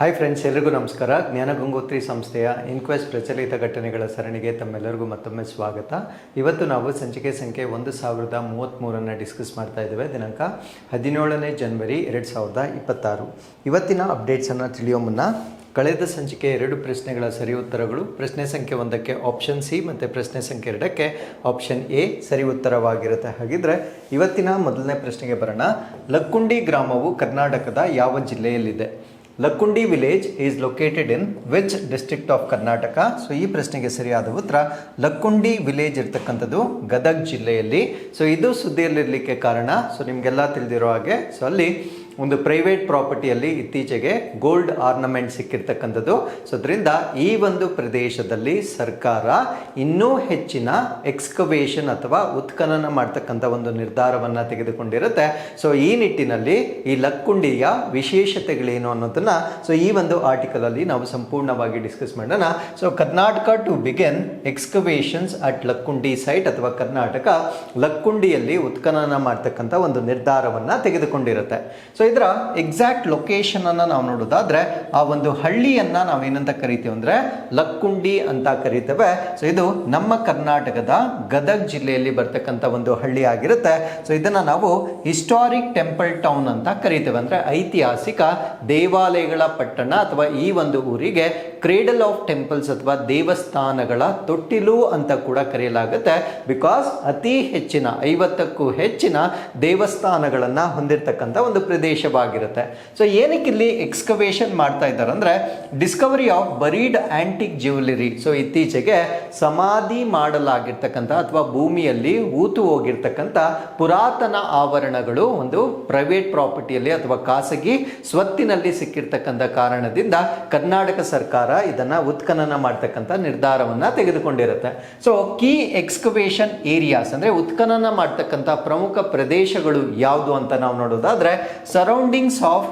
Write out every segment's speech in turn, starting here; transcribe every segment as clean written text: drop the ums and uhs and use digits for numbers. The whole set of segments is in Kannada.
ಹಾಯ್ ಫ್ರೆಂಡ್ಸ್, ಎಲ್ರಿಗೂ ನಮಸ್ಕಾರ. ಜ್ಞಾನಗಂಗೋತ್ರಿ ಸಂಸ್ಥೆಯ ಇನ್ಕ್ವೆಸ್ಟ್ ಪ್ರಚಲಿತ ಘಟನೆಗಳ ಸರಣಿಗೆ ತಮ್ಮೆಲ್ಲರಿಗೂ ಮತ್ತೊಮ್ಮೆ ಸ್ವಾಗತ. ಇವತ್ತು ನಾವು ಸಂಚಿಕೆ ಸಂಖ್ಯೆ 1033 ಡಿಸ್ಕಸ್ ಮಾಡ್ತಾ ಇದ್ದೇವೆ. ದಿನಾಂಕ 17ನೇ ಜನವರಿ 2026. ಇವತ್ತಿನ ಅಪ್ಡೇಟ್ಸನ್ನು ತಿಳಿಯೋ ಮುನ್ನ ಕಳೆದ ಸಂಚಿಕೆ 2 ಪ್ರಶ್ನೆಗಳ ಸರಿ ಉತ್ತರಗಳು, ಪ್ರಶ್ನೆ ಸಂಖ್ಯೆ 1ಕ್ಕೆ ಆಪ್ಷನ್ ಸಿ ಮತ್ತು ಪ್ರಶ್ನೆ ಸಂಖ್ಯೆ 2ಕ್ಕೆ ಆಪ್ಷನ್ ಎ ಸರಿ ಉತ್ತರವಾಗಿರುತ್ತೆ. ಹಾಗಿದ್ರೆ ಇವತ್ತಿನ ಮೊದಲನೇ ಪ್ರಶ್ನೆಗೆ ಬರೋಣ. ಲಕ್ಕುಂಡಿ ಗ್ರಾಮವು ಕರ್ನಾಟಕದ ಯಾವ ಜಿಲ್ಲೆಯಲ್ಲಿದೆ? Lakkundi village is located in which district of Karnataka? So ಈ ಪ್ರಶ್ನೆಗೆ ಸರಿಯಾದ ಉತ್ತರ ಲಕ್ಕುಂಡಿ ವಿಲೇಜ್ ಇರ್ತಕ್ಕಂಥದ್ದು ಗದಗ್ ಜಿಲ್ಲೆಯಲ್ಲಿ. ಸೊ ಇದು ಸುದ್ದಿಯಲ್ಲಿರಲಿಕ್ಕೆ ಕಾರಣ, ಸೊ ನಿಮಗೆಲ್ಲ ತಿಳಿದಿರೋ ಹಾಗೆ, ಸೊ ಅಲ್ಲಿ ಒಂದು ಪ್ರೈವೇಟ್ ಪ್ರಾಪರ್ಟಿಯಲ್ಲಿ ಇತ್ತೀಚೆಗೆ ಗೋಲ್ಡ್ ಆರ್ನಮೆಂಟ್ ಸಿಕ್ಕಿರ್ತಕ್ಕಂಥದ್ದು. ಸೊ ಅದರಿಂದ ಈ ಒಂದು ಪ್ರದೇಶದಲ್ಲಿ ಸರ್ಕಾರ ಇನ್ನೂ ಹೆಚ್ಚಿನ ಎಕ್ಸ್ಕವೇಷನ್ ಅಥವಾ ಉತ್ಖನನ ಮಾಡ್ತಕ್ಕಂಥ ಒಂದು ನಿರ್ಧಾರವನ್ನು ತೆಗೆದುಕೊಂಡಿರುತ್ತೆ. ಸೊ ಈ ನಿಟ್ಟಿನಲ್ಲಿ ಈ ಲಕ್ಕುಂಡಿಯ ವಿಶೇಷತೆಗಳೇನು ಅನ್ನೋದನ್ನ ಸೊ ಈ ಒಂದು ಆರ್ಟಿಕಲ್ ಅಲ್ಲಿ ನಾವು ಸಂಪೂರ್ಣವಾಗಿ ಡಿಸ್ಕಸ್ ಮಾಡೋಣ. So Karnataka to begin excavations at Lakkundi site, ಅಥವಾ ಕರ್ನಾಟಕ ಲಕ್ಕುಂಡಿಯಲ್ಲಿ ಉತ್ಖನನ ಮಾಡ್ತಕ್ಕಂಥ ಒಂದು ನಿರ್ಧಾರವನ್ನ ತೆಗೆದುಕೊಂಡಿರುತ್ತೆ. ಸೊ ಇದರ ಎಕ್ಸಾಕ್ಟ್ ಲೊಕೇಶನ್ ಅನ್ನ ನಾವು ನೋಡೋದಾದ್ರೆ, ಆ ಒಂದು ಹಳ್ಳಿಯನ್ನ ನಾವೇನಂತ ಕರಿತೀವಿ ಅಂದ್ರೆ ಲಕ್ಕುಂಡಿ ಅಂತ ಕರಿತೇವೆ. ಸೊ ಇದು ನಮ್ಮ ಕರ್ನಾಟಕದ ಗದಗ್ ಜಿಲ್ಲೆಯಲ್ಲಿ ಬರ್ತಕ್ಕಂಥ ಒಂದು ಹಳ್ಳಿ ಆಗಿರುತ್ತೆ. ಸೊ ಇದನ್ನ ನಾವು ಹಿಸ್ಟಾರಿಕ್ ಟೆಂಪಲ್ ಟೌನ್ ಅಂತ ಕರಿತೇವೆ, ಅಂದ್ರೆ ಐತಿಹಾಸಿಕ ದೇವಾಲಯಗಳ ಪಟ್ಟಣ, ಅಥವಾ ಈ ಒಂದು ಊರಿಗೆ ಕ್ರೇಡಲ್ ಆಫ್ ಟೆಂಪಲ್ಸ್ ಅಥವಾ ದೇವಸ್ಥಾನಗಳ ತೊಟ್ಟಿಲು ಅಂತ ಕೂಡ ಕರೆಯಲಾಗುತ್ತೆ. ಬಿಕಾಸ್ ಅತಿ ಹೆಚ್ಚಿನ 50ಕ್ಕೂ ಹೆಚ್ಚಿನ ದೇವಸ್ಥಾನಗಳನ್ನ ಹೊಂದಿರತಕ್ಕಂಥ ಒಂದು ಪ್ರದೇಶವಾಗಿರುತ್ತೆ. ಸೊ ಏನಕ್ಕೆ ಇಲ್ಲಿ ಎಕ್ಸ್ಕವೇಷನ್ ಮಾಡ್ತಾ ಇದ್ದಾರೆ ಅಂದ್ರೆ, Discovery of buried antique jewellery. So ಇತ್ತೀಚೆಗೆ ಸಮಾಧಿ ಮಾಡಲಾಗಿರ್ತಕ್ಕಂಥ ಅಥವಾ ಭೂಮಿಯಲ್ಲಿ ಹೂತು ಹೋಗಿರ್ತಕ್ಕಂಥ ಪುರಾತನ ಆವರಣಗಳು ಒಂದು ಪ್ರೈವೇಟ್ ಪ್ರಾಪರ್ಟಿಯಲ್ಲಿ ಅಥವಾ ಖಾಸಗಿ ಸ್ವತ್ತಿನಲ್ಲಿ ಸಿಕ್ಕಿರ್ತಕ್ಕಂಥ ಕಾರಣದಿಂದ ಕರ್ನಾಟಕ ಸರ್ಕಾರ ಇದನ್ನ ಉತ್ಖನನ ಮಾಡ್ತಕ್ಕಂಥ ನಿರ್ಧಾರವನ್ನ ತೆಗೆದುಕೊಂಡಿರುತ್ತೆ. ಸೊ ಕೀ ಎಕ್ಸ್ಕವೇಷನ್ ಏರಿಯಾಸ್ ಅಂದ್ರೆ ಉತ್ಖನನ ಮಾಡ್ತಕ್ಕಂಥ ಪ್ರಮುಖ ಪ್ರದೇಶಗಳು ಯಾವುದು ಅಂತ ನಾವು ನೋಡೋದಾದ್ರೆ, surroundings of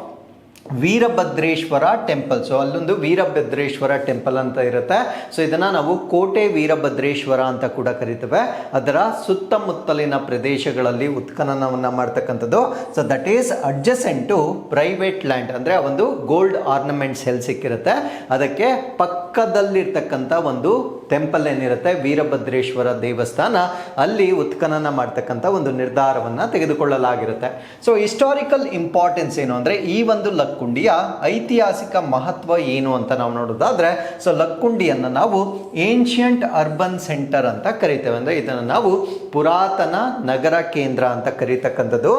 Veerabhadreshwara temple. So ಅಲ್ಲೊಂದು ವೀರಭದ್ರೇಶ್ವರ ಟೆಂಪಲ್ ಅಂತ ಇರುತ್ತೆ. ಸೊ ಇದನ್ನ ನಾವು ಕೋಟೆ ವೀರಭದ್ರೇಶ್ವರ ಅಂತ ಕೂಡ ಕರಿತೇವೆ. ಅದರ ಸುತ್ತಮುತ್ತಲಿನ ಪ್ರದೇಶಗಳಲ್ಲಿ ಉತ್ಖನನವನ್ನ ಮಾಡ್ತಕ್ಕಂಥದ್ದು. So that is adjacent to private land, ಅಂದ್ರೆ ಒಂದು ಗೋಲ್ಡ್ ಆರ್ನಮೆಂಟ್ಸ್ ಎಲ್ಲಿ ಸಿಕ್ಕಿರುತ್ತೆ ಅದಕ್ಕೆ ಪಕ್ಕದಲ್ಲಿರ್ತಕ್ಕಂಥ ಒಂದು ಟೆಂಪಲ್ ಏನಿರುತ್ತೆ, ವೀರಭದ್ರೇಶ್ವರ ದೇವಸ್ಥಾನ, ಅಲ್ಲಿ ಉತ್ಖನನ ಮಾಡ್ತಕ್ಕಂಥ ಒಂದು ನಿರ್ಧಾರವನ್ನ ತೆಗೆದುಕೊಳ್ಳಲಾಗಿರುತ್ತೆ. ಸೊ ಹಿಸ್ಟಾರಿಕಲ್ ಇಂಪಾರ್ಟೆನ್ಸ್ ಏನು ಅಂದ್ರೆ, ಈ ಒಂದು ಲಕ್ಕುಂಡಿಯ ಐತಿಹಾಸಿಕ ಮಹತ್ವ ಏನು ಅಂತ ನಾವು ನೋಡೋದಾದ್ರೆ, ಸೊ ಲಕ್ಕುಂಡಿಯನ್ನ ನಾವು ಏನ್ಷಿಯಂಟ್ ಅರ್ಬನ್ ಸೆಂಟರ್ ಅಂತ ಕರಿತೇವೆ. ಅಂದ್ರೆ ಇದನ್ನು ನಾವು ಪುರಾತನ ನಗರ ಕೇಂದ್ರ ಅಂತ ಕರೀತಕ್ಕಂಥದ್ದು.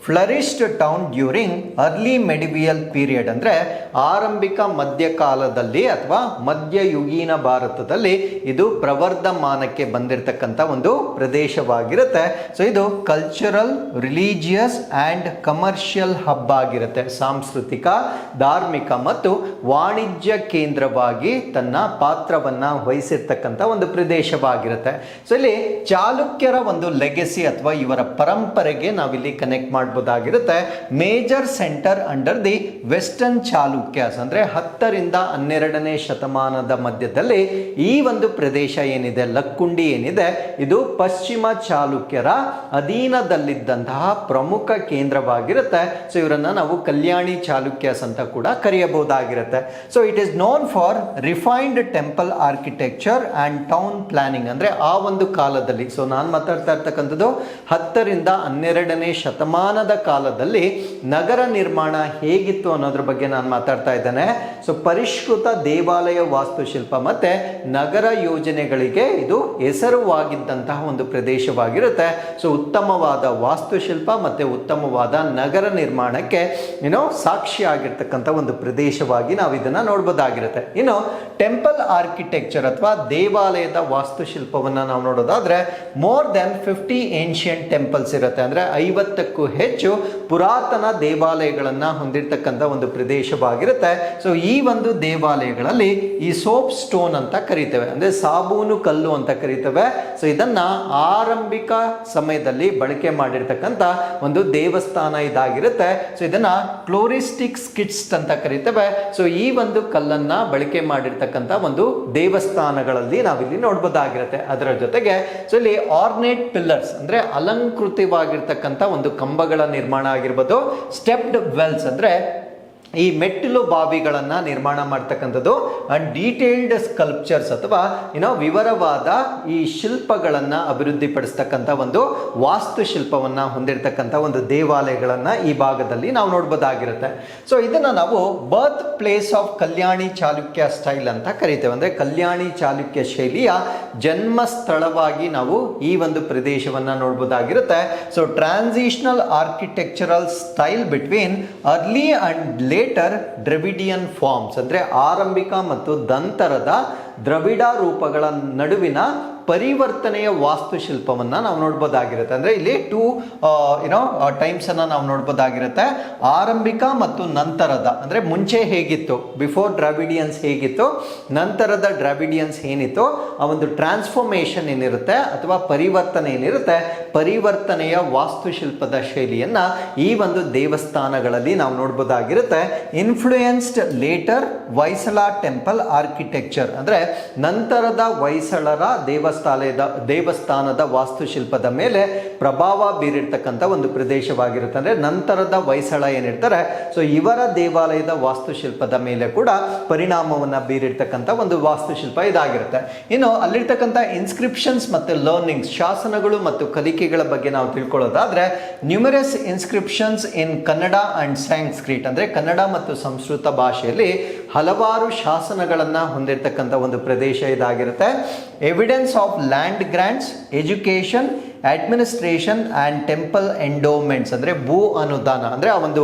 Flourished town during early medieval period, ಅಂದ್ರೆ ಆರಂಭಿಕ ಮಧ್ಯಕಾಲದಲ್ಲಿ ಅಥವಾ ಮಧ್ಯಯುಗೀನ ಭಾರತದಲ್ಲಿ ಇದು ಪ್ರವರ್ಧಮಾನಕ್ಕೆ ಬಂದಿರತಕ್ಕಂಥ ಒಂದು ಪ್ರದೇಶವಾಗಿರುತ್ತೆ. ಸೊ ಇದು cultural, religious and commercial hub ಆಗಿರುತ್ತೆ. ಸಾಂಸ್ಕೃತಿಕ, ಧಾರ್ಮಿಕ ಮತ್ತು ವಾಣಿಜ್ಯ ಕೇಂದ್ರವಾಗಿ ತನ್ನ ಪಾತ್ರವನ್ನ ವಹಿಸಿರ್ತಕ್ಕಂಥ ಒಂದು ಪ್ರದೇಶವಾಗಿರುತ್ತೆ. ಸೊ ಇಲ್ಲಿ ಚಾಲುಕ್ಯರ ಒಂದು ಲೆಗೆಸಿ ಅಥವಾ ಇವರ ಪರಂಪರೆಗೆ ನಾವಿಲ್ಲಿ ಕನೆಕ್ಟ್ ಮಾಡಬಹುದಾಗಿರುತ್ತೆ. Major centre under the western Chalukyas, ಅಂದ್ರೆ 10ರಿಂದ 12ನೇ ಶತಮಾನದ ಮಧ್ಯದಲ್ಲಿ ಈ ಒಂದು ಪ್ರದೇಶ ಏನಿದೆ, ಲಕ್ಕುಂಡಿ ಏನಿದೆ, ಇದು ಪಶ್ಚಿಮ ಚಾಲುಕ್ಯರ ಅಧೀನದಲ್ಲಿದ್ದಂತಹ ಪ್ರಮುಖ ಕೇಂದ್ರವಾಗಿರುತ್ತೆ. ಸೊ ಇವರನ್ನ ನಾವು ಕಲ್ಯಾಣಿ ಚಾಲುಕ್ಯಾಸ್ ಅಂತ ಕೂಡ ಕರೆಯಬಹುದಾಗಿರುತ್ತೆ. So it is known for refined temple architecture and town planning, ಅಂದ್ರೆ ಆ ಒಂದು ಕಾಲದಲ್ಲಿ, ಸೊ ನಾನು ಮಾತಾಡ್ತಾ ಇರ್ತಕ್ಕಂಥದ್ದು 10ರಿಂದ 12ನೇ ಶತಮಾನದ ಕಾಲದಲ್ಲಿ ನಗರ ನಿರ್ಮಾಣ ಹೇಗಿತ್ತು ಅನ್ನೋದ್ರ ಬಗ್ಗೆ ನಾನು ಮಾತಾಡ್ತಾ ಇದ್ದೇನೆ. ಸೊ ಪರಿಷ್ಕೃತ ದೇವಾಲಯ ವಾಸ್ತುಶಿಲ್ಪ ಮತ್ತೆ ನಗರ ಯೋಜನೆಗಳಿಗೆ ಇದು ಹೆಸರುವಾಗಿದ್ದಂತಹ ಒಂದು ಪ್ರದೇಶವಾಗಿರುತ್ತೆ. ಸೊ ಉತ್ತಮವಾದ ವಾಸ್ತುಶಿಲ್ಪ ಮತ್ತೆ ಉತ್ತಮವಾದ ನಗರ ನಿರ್ಮಾಣಕ್ಕೆ ಸಾಕ್ಷಿ ಆಗಿರ್ತಕ್ಕಂಥ ಒಂದು ಪ್ರದೇಶವಾಗಿ ನಾವು ಇದನ್ನ ನೋಡಬಹುದಾಗಿರುತ್ತೆ. ಇನ್ನು ಟೆಂಪಲ್ ಆರ್ಕಿಟೆಕ್ಚರ್ ಅಥವಾ ದೇವಾಲಯದ ವಾಸ್ತುಶಿಲ್ಪವನ್ನ ನಾವು ನೋಡೋದಾದ್ರೆ, ಮೋರ್ ದೆನ್ 50 ಏನ್ಷಿಯಂಟ್ ಟೆಂಪಲ್ಸ್ ಇರುತ್ತೆ. ಅಂದ್ರೆ 50ಕ್ಕೂ ಹೆಚ್ಚು ಪುರಾತನ ದೇವಾಲಯಗಳನ್ನ ಹೊಂದಿರತಕ್ಕಂಥ ಒಂದು ಪ್ರದೇಶವಾಗಿರುತ್ತೆ. ಸೊ ಈ ಒಂದು ದೇವಾಲಯಗಳಲ್ಲಿ ಈ ಸೋಪ್ ಸ್ಟೋನ್ ಅಂತ ಕರಿತೇವೆ, ಅಂದ್ರೆ ಸಾಬೂನು ಕಲ್ಲು ಅಂತ ಕರಿತೇವೆ. ಸೊ ಇದನ್ನ ಆರಂಭಿಕ ಸಮಯದಲ್ಲಿ ಬಳಕೆ ಮಾಡಿರ್ತಕ್ಕಂಥ ಒಂದು ದೇವಸ್ಥಾನ ಇದಾಗಿರುತ್ತೆ. ಸೊ ಇದನ್ನ ಕ್ಲೋರಿಸ್ಟಿಕ್ ಸ್ಕಿಟ್ಸ್ ಅಂತ ಕರಿತೇವೆ. ಸೊ ಈ ಒಂದು ಕಲ್ಲನ್ನ ಬಳಕೆ ಮಾಡಿರ್ತಕ್ಕಂಥ ಒಂದು ದೇವಸ್ಥಾನಗಳಲ್ಲಿ ನಾವಿಲ್ಲಿ ನೋಡಬಹುದಾಗಿರುತ್ತೆ. ಅದರ ಜೊತೆಗೆ ಸೊ ಇಲ್ಲಿ ಆರ್ನೇಟ್ ಪಿಲ್ಲರ್ಸ್ ಅಂದ್ರೆ ಅಲಂಕೃತವಾಗಿರ್ತಕ್ಕಂಥ ಒಂದು ಕಂಬಗಳ ನಿರ್ಮಾಣ ಆಗಿರ್ಬೋದು, ಸ್ಟೆಪ್ಡ್ ವೆಲ್ಸ್ ಅಂದ್ರೆ ಈ ಮೆಟ್ಟಿಲು ಬಾವಿಗಳನ್ನು ನಿರ್ಮಾಣ ಮಾಡ್ತಕ್ಕಂಥದ್ದು ಅಂಡ್ ಡೀಟೇಲ್ಡ್ ಸ್ಕಲ್ಪ್ಚರ್ಸ್ ಅಥವಾ ವಿವರವಾದ ಈ ಶಿಲ್ಪಗಳನ್ನು ಅಭಿವೃದ್ಧಿಪಡಿಸ್ತಕ್ಕಂಥ ಒಂದು ವಾಸ್ತುಶಿಲ್ಪವನ್ನು ಹೊಂದಿರತಕ್ಕಂಥ ಒಂದು ದೇವಾಲಯಗಳನ್ನು ಈ ಭಾಗದಲ್ಲಿ ನಾವು ನೋಡ್ಬೋದಾಗಿರುತ್ತೆ. ಸೊ ಇದನ್ನು ನಾವು birth place of Kalyani Chalukya style ಅಂತ ಕರಿತೇವೆ. ಅಂದರೆ ಕಲ್ಯಾಣಿ ಚಾಲುಕ್ಯ ಶೈಲಿಯ ಜನ್ಮ ಸ್ಥಳವಾಗಿ ನಾವು ಈ ಒಂದು ಪ್ರದೇಶವನ್ನು ನೋಡ್ಬೋದಾಗಿರುತ್ತೆ. So transitional architectural style between early and later Dravidian forms, ಅಂದರೆ ಆರಂಭಿಕ ಮತ್ತು ನಂತರದ ದ್ರವಿಡ ರೂಪಗಳ ನಡುವಿನ ಪರಿವರ್ತನೆಯ ವಾಸ್ತುಶಿಲ್ಪವನ್ನು ನಾವು ನೋಡ್ಬೋದಾಗಿರುತ್ತೆ. ಅಂದರೆ ಇಲ್ಲಿ ಟೂ ಟೈಮ್ಸನ್ನು ನಾವು ನೋಡ್ಬೋದಾಗಿರುತ್ತೆ. ಆರಂಭಿಕ ಮತ್ತು ನಂತರದ, ಅಂದರೆ ಮುಂಚೆ ಹೇಗಿತ್ತು, ಬಿಫೋರ್ ದ್ರಾವಿಡಿಯನ್ಸ್ ಹೇಗಿತ್ತು, ನಂತರದ ದ್ರಾವಿಡಿಯನ್ಸ್ ಏನಿತ್ತು, ಆ ಒಂದು ಟ್ರಾನ್ಸ್ಫಾರ್ಮೇಷನ್ ಏನಿರುತ್ತೆ ಅಥವಾ ಪರಿವರ್ತನೆ ಏನಿರುತ್ತೆ, ಪರಿವರ್ತನೆಯ ವಾಸ್ತುಶಿಲ್ಪದ ಶೈಲಿಯನ್ನು ಈ ಒಂದು ದೇವಸ್ಥಾನಗಳಲ್ಲಿ ನಾವು ನೋಡ್ಬೋದಾಗಿರುತ್ತೆ. ಇನ್ಫ್ಲೂಯೆನ್ಸ್ಡ್ ಲೇಟರ್ ವೈಸಳ ಟೆಂಪಲ್ ಆರ್ಕಿಟೆಕ್ಚರ್, ಅಂದರೆ ನಂತರದ ಹೊಯ್ಸಳರ ದೇವಸ್ಥಾನದ ವಾಸ್ತುಶಿಲ್ಪದ ಮೇಲೆ ಪ್ರಭಾವ ಬೀರಿರ್ತಕ್ಕಂಥ ಒಂದು ಪ್ರದೇಶವಾಗಿರುತ್ತೆ. ಅಂದರೆ ನಂತರದ ಹೊಯ್ಸಳ ಏನಿರ್ತಾರೆ, ಸೊ ಇವರ ದೇವಾಲಯದ ವಾಸ್ತುಶಿಲ್ಪದ ಮೇಲೆ ಕೂಡ ಪರಿಣಾಮವನ್ನು ಬೀರಿರ್ತಕ್ಕಂಥ ಒಂದು ವಾಸ್ತುಶಿಲ್ಪ ಇದಾಗಿರುತ್ತೆ. ಇನ್ನು ಅಲ್ಲಿರ್ತಕ್ಕಂಥ ಇನ್ಸ್ಕ್ರಿಪ್ಷನ್ಸ್ ಮತ್ತು ಲರ್ನಿಂಗ್ಸ್, ಶಾಸನಗಳು ಮತ್ತು ಕಲಿಕೆಗಳ ಬಗ್ಗೆ ನಾವು ತಿಳ್ಕೊಳ್ಳೋದಾದ್ರೆ, numerous inscriptions in Kannada and Sanskrit, ಅಂದರೆ ಕನ್ನಡ ಮತ್ತು ಸಂಸ್ಕೃತ ಭಾಷೆಯಲ್ಲಿ ಹಲವಾರು ಶಾಸನಗಳನ್ನು ಹೊಂದಿರತಕ್ಕಂಥ ಒಂದು ಪ್ರದೇಶ ಇದಾಗಿರುತ್ತೆ. Evidence of land grants, education, administration and temple endowments, ಅಂದರೆ ಭೂ ಅನುದಾನ, ಅಂದರೆ ಆ ಒಂದು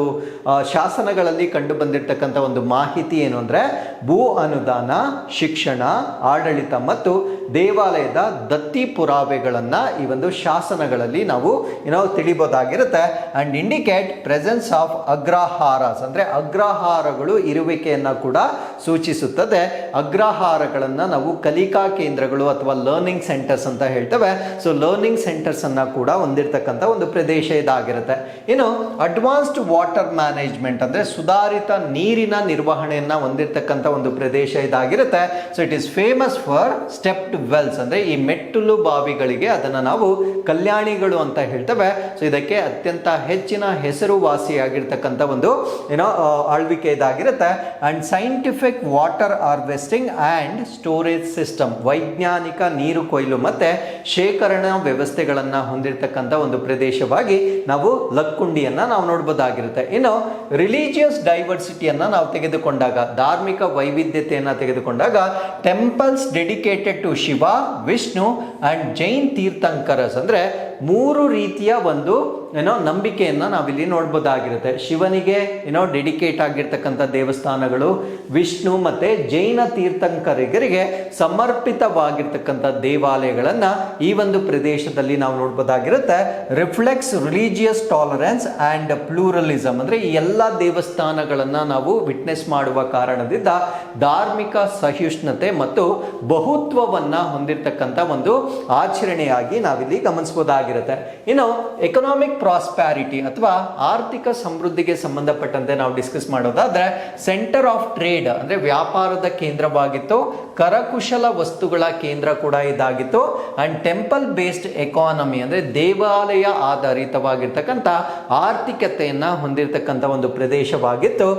ಶಾಸನಗಳಲ್ಲಿ ಕಂಡು ಬಂದಿರತಕ್ಕಂಥ ಒಂದು ಮಾಹಿತಿ ಏನು ಅಂದರೆ ಭೂ ಅನುದಾನ, ಶಿಕ್ಷಣ, ಆಡಳಿತ ಮತ್ತು ದೇವಾಲಯದ ದತ್ತಿ ಪುರಾವೆಗಳನ್ನು ಈ ಒಂದು ಶಾಸನಗಳಲ್ಲಿ ನಾವು ತಿಳಿಬೋದಾಗಿರುತ್ತೆ. ಆ್ಯಂಡ್ ಇಂಡಿಕೇಟ್ ಪ್ರೆಸೆನ್ಸ್ ಆಫ್ ಅಗ್ರಹಾರಸ್, ಅಂದರೆ ಅಗ್ರಹಾರಗಳು ಇರುವಿಕೆಯನ್ನು ಕೂಡ ಸೂಚಿಸುತ್ತದೆ. ಅಗ್ರಹಾರಗಳನ್ನು ನಾವು ಕಲಿಕಾ ಕೇಂದ್ರಗಳು ಅಥವಾ ಲರ್ನಿಂಗ್ ಸೆಂಟರ್ಸ್ ಅಂತ ಹೇಳ್ತೇವೆ. ಸೊ ಲರ್ನಿಂಗ್ ಸೆಂಟರ್ಸ್ ಅನ್ನ ಕೂಡ ಹೊಂದಿರತಕ್ಕಂಥ ಒಂದು ಪ್ರದೇಶ ಇದಾಗಿರುತ್ತೆ. ಇನ್ನು ಅಡ್ವಾನ್ಸ್ಡ್ ವಾಟರ್ ಮ್ಯಾನೇಜ್ಮೆಂಟ್, ಅಂದರೆ ಸುಧಾರಿತ ನೀರಿನ ನಿರ್ವಹಣೆಯನ್ನ ಹೊಂದಿರತಕ್ಕಂಥ ಒಂದು ಪ್ರದೇಶ ಇದಾಗಿರುತ್ತೆ. So it is famous for stepped Wells, ಅಂದರೆ ಈ ಮೆಟ್ಟಲು ಬಾವಿಗಳಿಗೆ ಅದನ್ನು ನಾವು ಕಲ್ಯಾಣಿಗಳು ಅಂತ ಹೇಳ್ತೇವೆ. ಸೊ ಇದಕ್ಕೆ ಅತ್ಯಂತ ಹೆಚ್ಚಿನ ಹೆಸರುವಾಸಿಯಾಗಿರ್ತಕ್ಕಂಥ ಒಂದು ಆಳ್ವಿಕೆ ಇದಾಗಿರುತ್ತೆ. And scientific water harvesting and storage system, ವೈಜ್ಞಾನಿಕ ನೀರು ಕೊಯ್ಲು ಮತ್ತು ಶೇಖರಣಾ ವ್ಯವಸ್ಥೆಗಳನ್ನು ಹೊಂದಿರತಕ್ಕಂಥ ಒಂದು ಪ್ರದೇಶವಾಗಿ ನಾವು ಲಕ್ಕುಂಡಿಯನ್ನು ನಾವು ನೋಡ್ಬೋದಾಗಿರುತ್ತೆ. ಇನ್ನು ರಿಲಿಜಿಯಸ್ ಡೈವರ್ಸಿಟಿಯನ್ನು ನಾವು ತೆಗೆದುಕೊಂಡಾಗ, ಧಾರ್ಮಿಕ ವೈವಿಧ್ಯತೆಯನ್ನು ತೆಗೆದುಕೊಂಡಾಗ, temples dedicated to Shiva, Vishnu and Jain tirthankaras, ಅಂದರೆ ಮೂರು ರೀತಿಯ ಒಂದು ನಂಬಿಕೆಯನ್ನು ನಾವಿಲ್ಲಿ ನೋಡ್ಬೋದಾಗಿರುತ್ತೆ. ಶಿವನಿಗೆ ಡೆಡಿಕೇಟ್ ಆಗಿರ್ತಕ್ಕಂಥ ದೇವಸ್ಥಾನಗಳು, ವಿಷ್ಣು ಮತ್ತು ಜೈನ ತೀರ್ಥಂಕರಿಗರಿಗೆ ಸಮರ್ಪಿತವಾಗಿರ್ತಕ್ಕಂಥ ದೇವಾಲಯಗಳನ್ನು ಈ ಒಂದು ಪ್ರದೇಶದಲ್ಲಿ ನಾವು ನೋಡ್ಬೋದಾಗಿರುತ್ತೆ. Reflex religious tolerance and pluralism, ಅಂದರೆ ಈ ಎಲ್ಲ ದೇವಸ್ಥಾನಗಳನ್ನು ನಾವು ವಿಟ್ನೆಸ್ ಮಾಡುವ ಕಾರಣದಿಂದ ಧಾರ್ಮಿಕ ಸಹಿಷ್ಣುತೆ ಮತ್ತು ಬಹುತ್ವವನ್ನು ಹೊಂದಿರತಕ್ಕಂಥ ಒಂದು ಆಚರಣೆಯಾಗಿ ನಾವಿಲ್ಲಿ ಗಮನಿಸಬಹುದಾಗಿರುತ್ತೆ. ಇನ್ನು ಎಕನಾಮಿಕ್ ಪ್ರಾಸ್ಪ್ಯಾರಿಟಿ ಅಥವಾ ಆರ್ಥಿಕ ಸಮೃದ್ಧಿಗೆ ಸಂಬಂಧಪಟ್ಟಂತೆ ನಾವು ಡಿಸ್ಕಸ್ ಮಾಡೋದಾದ್ರೆ, ಸೆಂಟರ್ ಆಫ್ ಟ್ರೇಡ್, ಅಂದರೆ ವ್ಯಾಪಾರದ ಕೇಂದ್ರವಾಗಿತ್ತು, ಕರಕುಶಲ ವಸ್ತುಗಳ ಕೇಂದ್ರ ಕೂಡ ಇದಾಗಿತ್ತು. ಅಂಡ್ ಟೆಂಪಲ್ ಬೇಸ್ಡ್ ಎಕಾನಮಿ, ಅಂದರೆ ದೇವಾಲಯ ಆಧಾರಿತವಾಗಿರ್ತಕ್ಕಂಥ ಆರ್ಥಿಕತೆಯನ್ನು ಹೊಂದಿರತಕ್ಕಂಥ ಒಂದು ಪ್ರದೇಶವಾಗಿತ್ತು.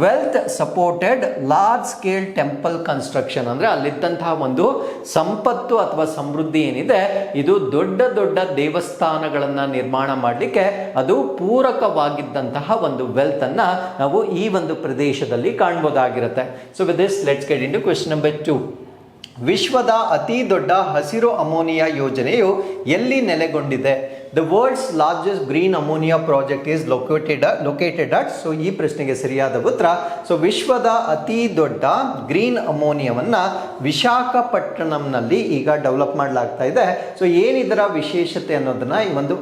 Wealth supported large scale temple construction, ಅಂದರೆ ಅಲ್ಲಿದ್ದಂತಹ ಒಂದು ಸಂಪತ್ತು ಅಥವಾ ಸಮೃದ್ಧಿ ಏನಿದೆ, ಇದು ದೊಡ್ಡ ದೊಡ್ಡ ದೇವಸ್ಥಾನಗಳನ್ನು ನಿರ್ಮಾಣ ಮಾಡಲಿಕ್ಕೆ ಅದು ಪೂರಕವಾಗಿದ್ದಂತಹ ಒಂದು ವೆಲ್ತ್ ಅನ್ನ ನಾವು ಈ ಒಂದು ಪ್ರದೇಶದಲ್ಲಿ ಕಾಣಬಹುದಾಗಿರುತ್ತೆ. So with this let's get into question number 2. ವಿಶ್ವದ ಅತಿ ದೊಡ್ಡ ಹಸಿರು ಅಮೋನಿಯಾ ಯೋಜನೆಯು ಎಲ್ಲಿ ನೆಲೆಗೊಂಡಿದೆ? The world's largest green ammonia project is located at, so ಈ ಪ್ರಶ್ನೆಗೆ ಸರಿಯಾದ ಉತ್ತರ, ಸೊ ವಿಶ್ವದ ಅತಿ ದೊಡ್ಡ ಗ್ರೀನ್ ಅಮೋನಿಯಾವನ್ನು ವಿಶಾಖಪಟ್ಟಣಂನಲ್ಲಿ ಈಗ ಡೆವಲಪ್ ಮಾಡಲಾಗ್ತಾ ಇದೆ. ಸೊ ಏನಿದರ ವಿಶೇಷತೆ ಅನ್ನೋದನ್ನ ಈ ಒಂದು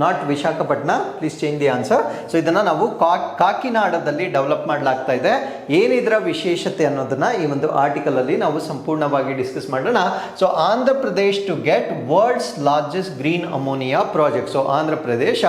not Visakhapatnam, please change the answer. So ಇದನ್ನು ನಾವು ಕಾಕಿನಾಡದಲ್ಲಿ ಡೆವಲಪ್ ಮಾಡಲಾಗ್ತಾ ಇದೆ. ಏನಿದರ ವಿಶೇಷತೆ ಅನ್ನೋದನ್ನ ಈ ಒಂದು ಆರ್ಟಿಕಲ್ ಅಲ್ಲಿ ನಾವು ಸಂಪೂರ್ಣವಾಗಿ ಡಿಸ್ಕಸ್ ಮಾಡೋಣ. So Andhra Pradesh to get world's largest green ammonia project. So Andhra Pradesh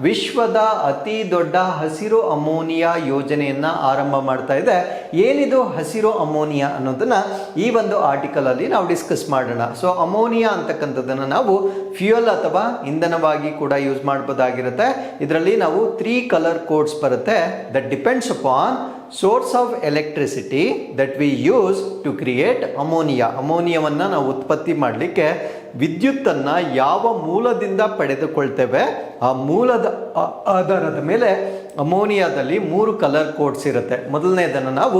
ವಿಶ್ವದ ಅತಿ ದೊಡ್ಡ ಹಸಿರು ಅಮೋನಿಯಾ ಯೋಜನೆಯನ್ನ ಆರಂಭ ಮಾಡ್ತಾ ಇದೆ. ಏನಿದು ಹಸಿರು ಅಮೋನಿಯಾ ಅನ್ನೋದನ್ನ ಈ ಒಂದು ಆರ್ಟಿಕಲ್ ಅಲ್ಲಿ ನಾವು ಡಿಸ್ಕಸ್ ಮಾಡೋಣ. ಸೊ ಅಮೋನಿಯಾ ಅಂತಕ್ಕಂಥದ್ದನ್ನು ನಾವು ಫ್ಯೂಯಲ್ ಅಥವಾ ಇಂಧನವಾಗಿ ಕೂಡ ಯೂಸ್ ಮಾಡಬಹುದಾಗಿರುತ್ತೆ. ಇದರಲ್ಲಿ ನಾವು 3 ಕಲರ್ ಕೋಡ್ಸ್ ಬರುತ್ತೆ. That depends upon source of electricity that we use to create ammonia. ಅಮೋನಿಯಾವನ್ನು ನಾವು ಉತ್ಪತ್ತಿ ಮಾಡಲಿಕ್ಕೆ ವಿದ್ಯುತ್ತನ್ನು ಯಾವ ಮೂಲದಿಂದ ಪಡೆದುಕೊಳ್ತೇವೆ ಆ ಮೂಲದ ಆಧಾರದ ಮೇಲೆ ಅಮೋನಿಯಾದಲ್ಲಿ 3 ಕಲರ್ ಕೋಡ್ಸ್ ಇರುತ್ತೆ. ಮೊದಲನೇದನ್ನು ನಾವು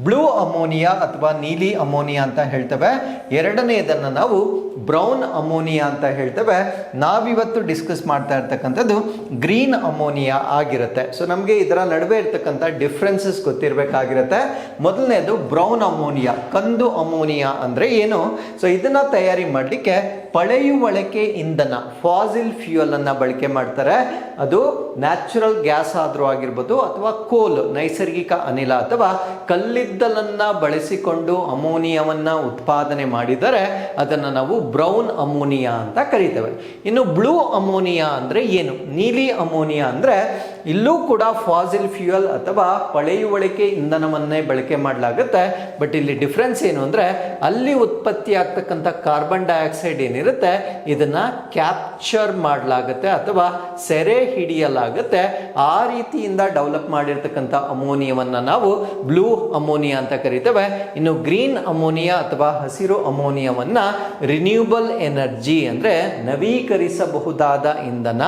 ಬ್ಲೂ ಅಮೋನಿಯಾ ಅಥವಾ ನೀಲಿ ಅಮೋನಿಯಾ ಅಂತ ಹೇಳ್ತೇವೆ. ಎರಡನೇದನ್ನು ನಾವು ಬ್ರೌನ್ ಅಮೋನಿಯಾ ಅಂತ ಹೇಳ್ತೇವೆ. ನಾವಿವತ್ತು ಡಿಸ್ಕಸ್ ಮಾಡ್ತಾ ಇರ್ತಕ್ಕಂಥದ್ದು ಗ್ರೀನ್ ಅಮೋನಿಯಾ ಆಗಿರುತ್ತೆ. ಸೊ ನಮಗೆ ಇದರ ನಡುವೆ ಇರ್ತಕ್ಕಂಥ ಡಿಫ್ರೆನ್ಸಸ್ ಗೊತ್ತಿರಬೇಕಾಗಿರುತ್ತೆ. ಮೊದಲನೇದು ಬ್ರೌನ್ ಅಮೋನಿಯಾ, ಕಂದು ಅಮೋನಿಯಾ ಅಂದರೆ ಏನು? ಸೊ ಇದನ್ನ ತಯಾರಿ ಮಾಡಲಿಕ್ಕೆ ಪಳೆಯುವಳಿಕೆ ಇಂಧನ, ಫಾಸಿಲ್ ಫ್ಯೂಯಲ್ ಅನ್ನ ಬಳಕೆ ಮಾಡ್ತಾರೆ. ಅದು ನ್ಯಾಚುರಲ್ ಗ್ಯಾಸ್ ಆದರೂ ಆಗಿರ್ಬೋದು ಅಥವಾ ಕೋಲ್, ನೈಸರ್ಗಿಕ ಅನಿಲ ಅಥವಾ ಕಲ್ಲಿದ್ದಲನ್ನ ಬಳಸಿಕೊಂಡು ಅಮೋನಿಯಾವನ್ನ ಉತ್ಪಾದನೆ ಮಾಡಿದರೆ ಅದನ್ನು ನಾವು ಬ್ರೌನ್ ಅಮೋನಿಯಾ ಅಂತ ಕರಿತೇವೆ. ಇನ್ನು ಬ್ಲೂ ಅಮೋನಿಯಾ ಅಂದ್ರೆ ಏನು? ನೀಲಿ ಅಮೋನಿಯಾ ಅಂದ್ರೆ ಇಲ್ಲೂ ಕೂಡ ಫಾಸಿಲ್ ಫ್ಯೂಯಲ್ ಅಥವಾ ಪಳೆಯುವಳಿಕೆ ಇಂಧನವನ್ನೇ ಬಳಕೆ ಮಾಡಲಾಗುತ್ತೆ. ಬಟ್ ಇಲ್ಲಿ ಡಿಫ್ರೆನ್ಸ್ ಏನು ಅಂದ್ರೆ ಅಲ್ಲಿ ಉತ್ಪತ್ತಿ ಆಗ್ತಕ್ಕಂಥ ಕಾರ್ಬನ್ ಡೈಆಕ್ಸೈಡ್ ಏನಿರುತ್ತೆ ಇದನ್ನ ಕ್ಯಾಪ್ಚರ್ ಮಾಡಲಾಗುತ್ತೆ ಅಥವಾ ಸೆರೆ ಹಿಡಿಯಲಾಗುತ್ತೆ. ಆ ರೀತಿಯಿಂದ ಡೆವಲಪ್ ಮಾಡಿರ್ತಕ್ಕಂಥ ಅಮೋನಿಯಾವನ್ನ ನಾವು ಬ್ಲೂ ಅಮೋನಿಯಾ ಅಂತ ಕರಿತೇವೆ. ಇನ್ನು ಗ್ರೀನ್ ಅಮೋನಿಯಾ ಅಥವಾ ಹಸಿರು ಅಮೋನಿಯಾವನ್ನ ರಿನ್ಯೂಬಲ್ ಎನರ್ಜಿ ಅಂದ್ರೆ ನವೀಕರಿಸಬಹುದಾದ ಇಂಧನ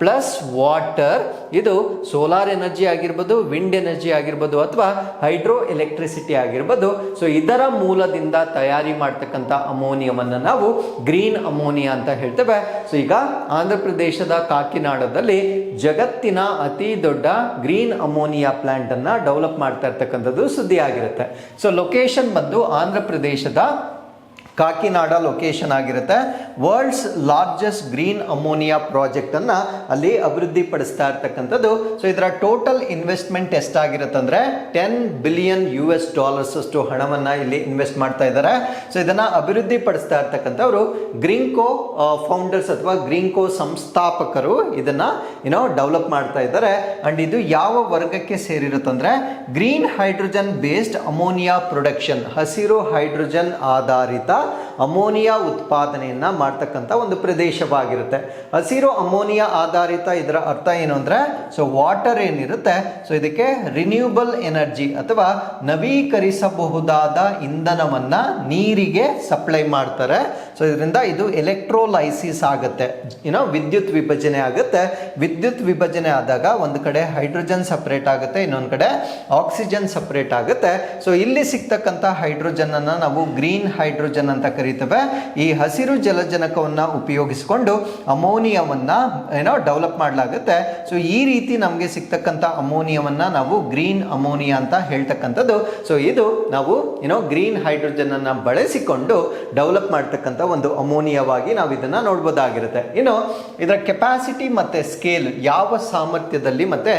ಪ್ಲಸ್ ವಾಟರ್, ಇದು ಸೋಲಾರ್ ಎನರ್ಜಿ ಆಗಿರ್ಬೋದು, ವಿಂಡ್ ಎನರ್ಜಿ ಆಗಿರ್ಬೋದು ಅಥವಾ ಹೈಡ್ರೋ ಎಲೆಕ್ಟ್ರಿಸಿಟಿ ಆಗಿರ್ಬೋದು. ಸೊ ಇದರ ಮೂಲದಿಂದ ತಯಾರಿ ಮಾಡ್ತಕ್ಕಂಥ ಅಮೋನಿಯಾವನ್ನು ನಾವು ಗ್ರೀನ್ ಅಮೋನಿಯಾ ಅಂತ ಹೇಳ್ತೇವೆ. ಸೊ ಈಗ ಆಂಧ್ರ ಪ್ರದೇಶದ ಕಾಕಿನಾಡದಲ್ಲಿ ಜಗತ್ತಿನ ಅತಿ ದೊಡ್ಡ ಗ್ರೀನ್ ಅಮೋನಿಯಾ ಪ್ಲಾಂಟ್ ಅನ್ನ ಡೆವಲಪ್ ಮಾಡ್ತಾ ಇರ್ತಕ್ಕಂಥದ್ದು ಸುದ್ದಿ ಆಗಿರುತ್ತೆ. ಸೊ ಲೊಕೇಶನ್ ಬಂದು ಆಂಧ್ರ ಪ್ರದೇಶದ ಕಾಕಿನಾಡ ಲೊಕೇಶನ್ ಆಗಿರುತ್ತೆ. World's largest green ammonia project ಅನ್ನ ಅಲ್ಲಿ ಅಭಿವೃದ್ಧಿ ಪಡಿಸ್ತಾ ಇರ್ತಕ್ಕಂಥದ್ದು. ಸೊ ಇದರ ಟೋಟಲ್ ಇನ್ವೆಸ್ಟ್ಮೆಂಟ್ ಎಷ್ಟಾಗಿರುತ್ತೆ ಅಂದ್ರೆ $10 ಬಿಲಿಯನ್ ಅಷ್ಟು ಹಣವನ್ನ ಇಲ್ಲಿ ಇನ್ವೆಸ್ಟ್ ಮಾಡ್ತಾ ಇದ್ದಾರೆ. ಸೊ ಇದನ್ನ ಅಭಿವೃದ್ಧಿ ಪಡಿಸ್ತಾ ಇರ್ತಕ್ಕಂಥವ್ರು ಗ್ರೀನ್ಕೋ ಫೌಂಡರ್ಸ್ ಅಥವಾ ಗ್ರೀನ್ಕೋ ಸಂಸ್ಥಾಪಕರು ಇದನ್ನ ಡೆವಲಪ್ ಮಾಡ್ತಾ ಇದ್ದಾರೆ. ಅಂಡ್ ಇದು ಯಾವ ವರ್ಗಕ್ಕೆ ಸೇರಿರುತ್ತಂದ್ರೆ green hydrogen based ammonia production, ಹಸಿರು ಹೈಡ್ರೋಜನ್ ಆಧಾರಿತ ಅಮೋನಿಯಾ ಉತ್ಪಾದನೆಯನ್ನ ಮಾಡ್ತಕ್ಕಂಥ ಒಂದು ಪ್ರದೇಶವಾಗಿರುತ್ತೆ. ಹಸಿರು ಅಮೋನಿಯಾ ಆಧಾರಿತ ಇದರ ಅರ್ಥ ಏನು ಅಂದ್ರೆ ಸೊ ವಾಟರ್ ಏನಿರುತ್ತೆ ಸೊ ಇದಕ್ಕೆ ರಿನ್ಯೂಬಲ್ ಎನರ್ಜಿ ಅಥವಾ ನವೀಕರಿಸಬಹುದಾದ ಇಂಧನವನ್ನ ನೀರಿಗೆ ಸಪ್ಲೈ ಮಾಡ್ತಾರೆ. ಸೊ ಇದರಿಂದ ಇದು ಎಲೆಕ್ಟ್ರೋಲೈಸಿಸ್ ಆಗುತ್ತೆ, ವಿದ್ಯುತ್ ವಿಭಜನೆ ಆಗುತ್ತೆ. ವಿದ್ಯುತ್ ವಿಭಜನೆ ಆದಾಗ ಒಂದು ಕಡೆ ಹೈಡ್ರೋಜನ್ ಸಪರೇಟ್ ಆಗುತ್ತೆ, ಇನ್ನೊಂದು ಕಡೆ ಆಕ್ಸಿಜನ್ ಸಪರೇಟ್ ಆಗುತ್ತೆ. ಸೊ ಇಲ್ಲಿ ಸಿಗ್ತಕ್ಕಂಥ ಹೈಡ್ರೋಜನ್ ಅನ್ನ ನಾವು ಗ್ರೀನ್ ಹೈಡ್ರೋಜನ್ ಅಂತ ಕರೀತೇವೆ. ಈ ಹಸಿರು ಜಲಜನಕವನ್ನ ಉಪಯೋಗಿಸಿಕೊಂಡು ಅಮೋನಿಯಾವನ್ನ ಡೆವಲಪ್ ಮಾಡಲಾಗುತ್ತೆ. ಸೊ ಈ ರೀತಿ ನಮಗೆ ಸಿಗ್ತಕ್ಕಂಥ ಅಮೋನಿಯಾವನ್ನ ನಾವು ಗ್ರೀನ್ ಅಮೋನಿಯಾ ಅಂತ ಹೇಳ್ತಕ್ಕಂಥದ್ದು. ಸೊ ಇದು ನಾವು ಗ್ರೀನ್ ಹೈಡ್ರೋಜನ್ ಅನ್ನ ಬಳಸಿಕೊಂಡು ಡೆವಲಪ್ ಮಾಡ್ತಕ್ಕಂಥ ಒಂದು ಅಮೋನಿಯಾವಾಗಿ ನಾವು ಇದನ್ನ ನೋಡ್ಬೋದಾಗಿರುತ್ತೆ. ಇನ್ನು ಇದರ ಕೆಪಾಸಿಟಿ ಮತ್ತೆ ಸ್ಕೇಲ್, ಯಾವ ಸಾಮರ್ಥ್ಯದಲ್ಲಿ ಮತ್ತೆ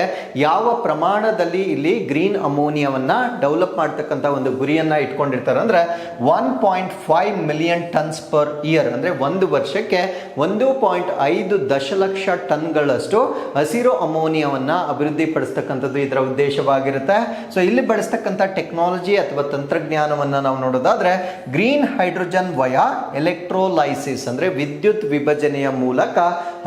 ಯಾವ ಪ್ರಮಾಣದಲ್ಲಿ ಇಲ್ಲಿ ಗ್ರೀನ್ ಅಮೋನಿಯಾವನ್ನ ಡೆವಲಪ್ ಮಾಡ್ತಕ್ಕಂಥ ಒಂದು ಗುರಿಯನ್ನ ಇಟ್ಕೊಂಡಿರ್ತಾರೆ ಅಂದ್ರೆ 1.5 ಮಿಲಿಯನ್ ಟನ್ಸ್ ಪರ್ ಇಯರ್, ಅಂದ್ರೆ ಒಂದು ವರ್ಷಕ್ಕೆ 1.5 ದಶಲಕ್ಷ ಟನ್ಗಳಷ್ಟು ಹಸಿರು ಅಮೋನಿಯಾವನ್ನ ಅಭಿವೃದ್ಧಿ ಪಡಿಸ್ತಕ್ಕಂಥದ್ದು ಇದರ ಉದ್ದೇಶವಾಗಿರುತ್ತೆ. ಸೊ ಇಲ್ಲಿ ಬಳಸ್ತಕ್ಕಂಥ ಟೆಕ್ನಾಲಜಿ ಅಥವಾ ತಂತ್ರಜ್ಞಾನವನ್ನ ನಾವು ನೋಡೋದಾದ್ರೆ ಗ್ರೀನ್ ಹೈಡ್ರೋಜನ್ ವಯಾ ಎಲೆಕ್ಟ್ರೋಲೈಸಿಸ್ ಅಂದ್ರೆ ವಿದ್ಯುತ್ ವಿಭಜನೆಯ ಮೂಲಕ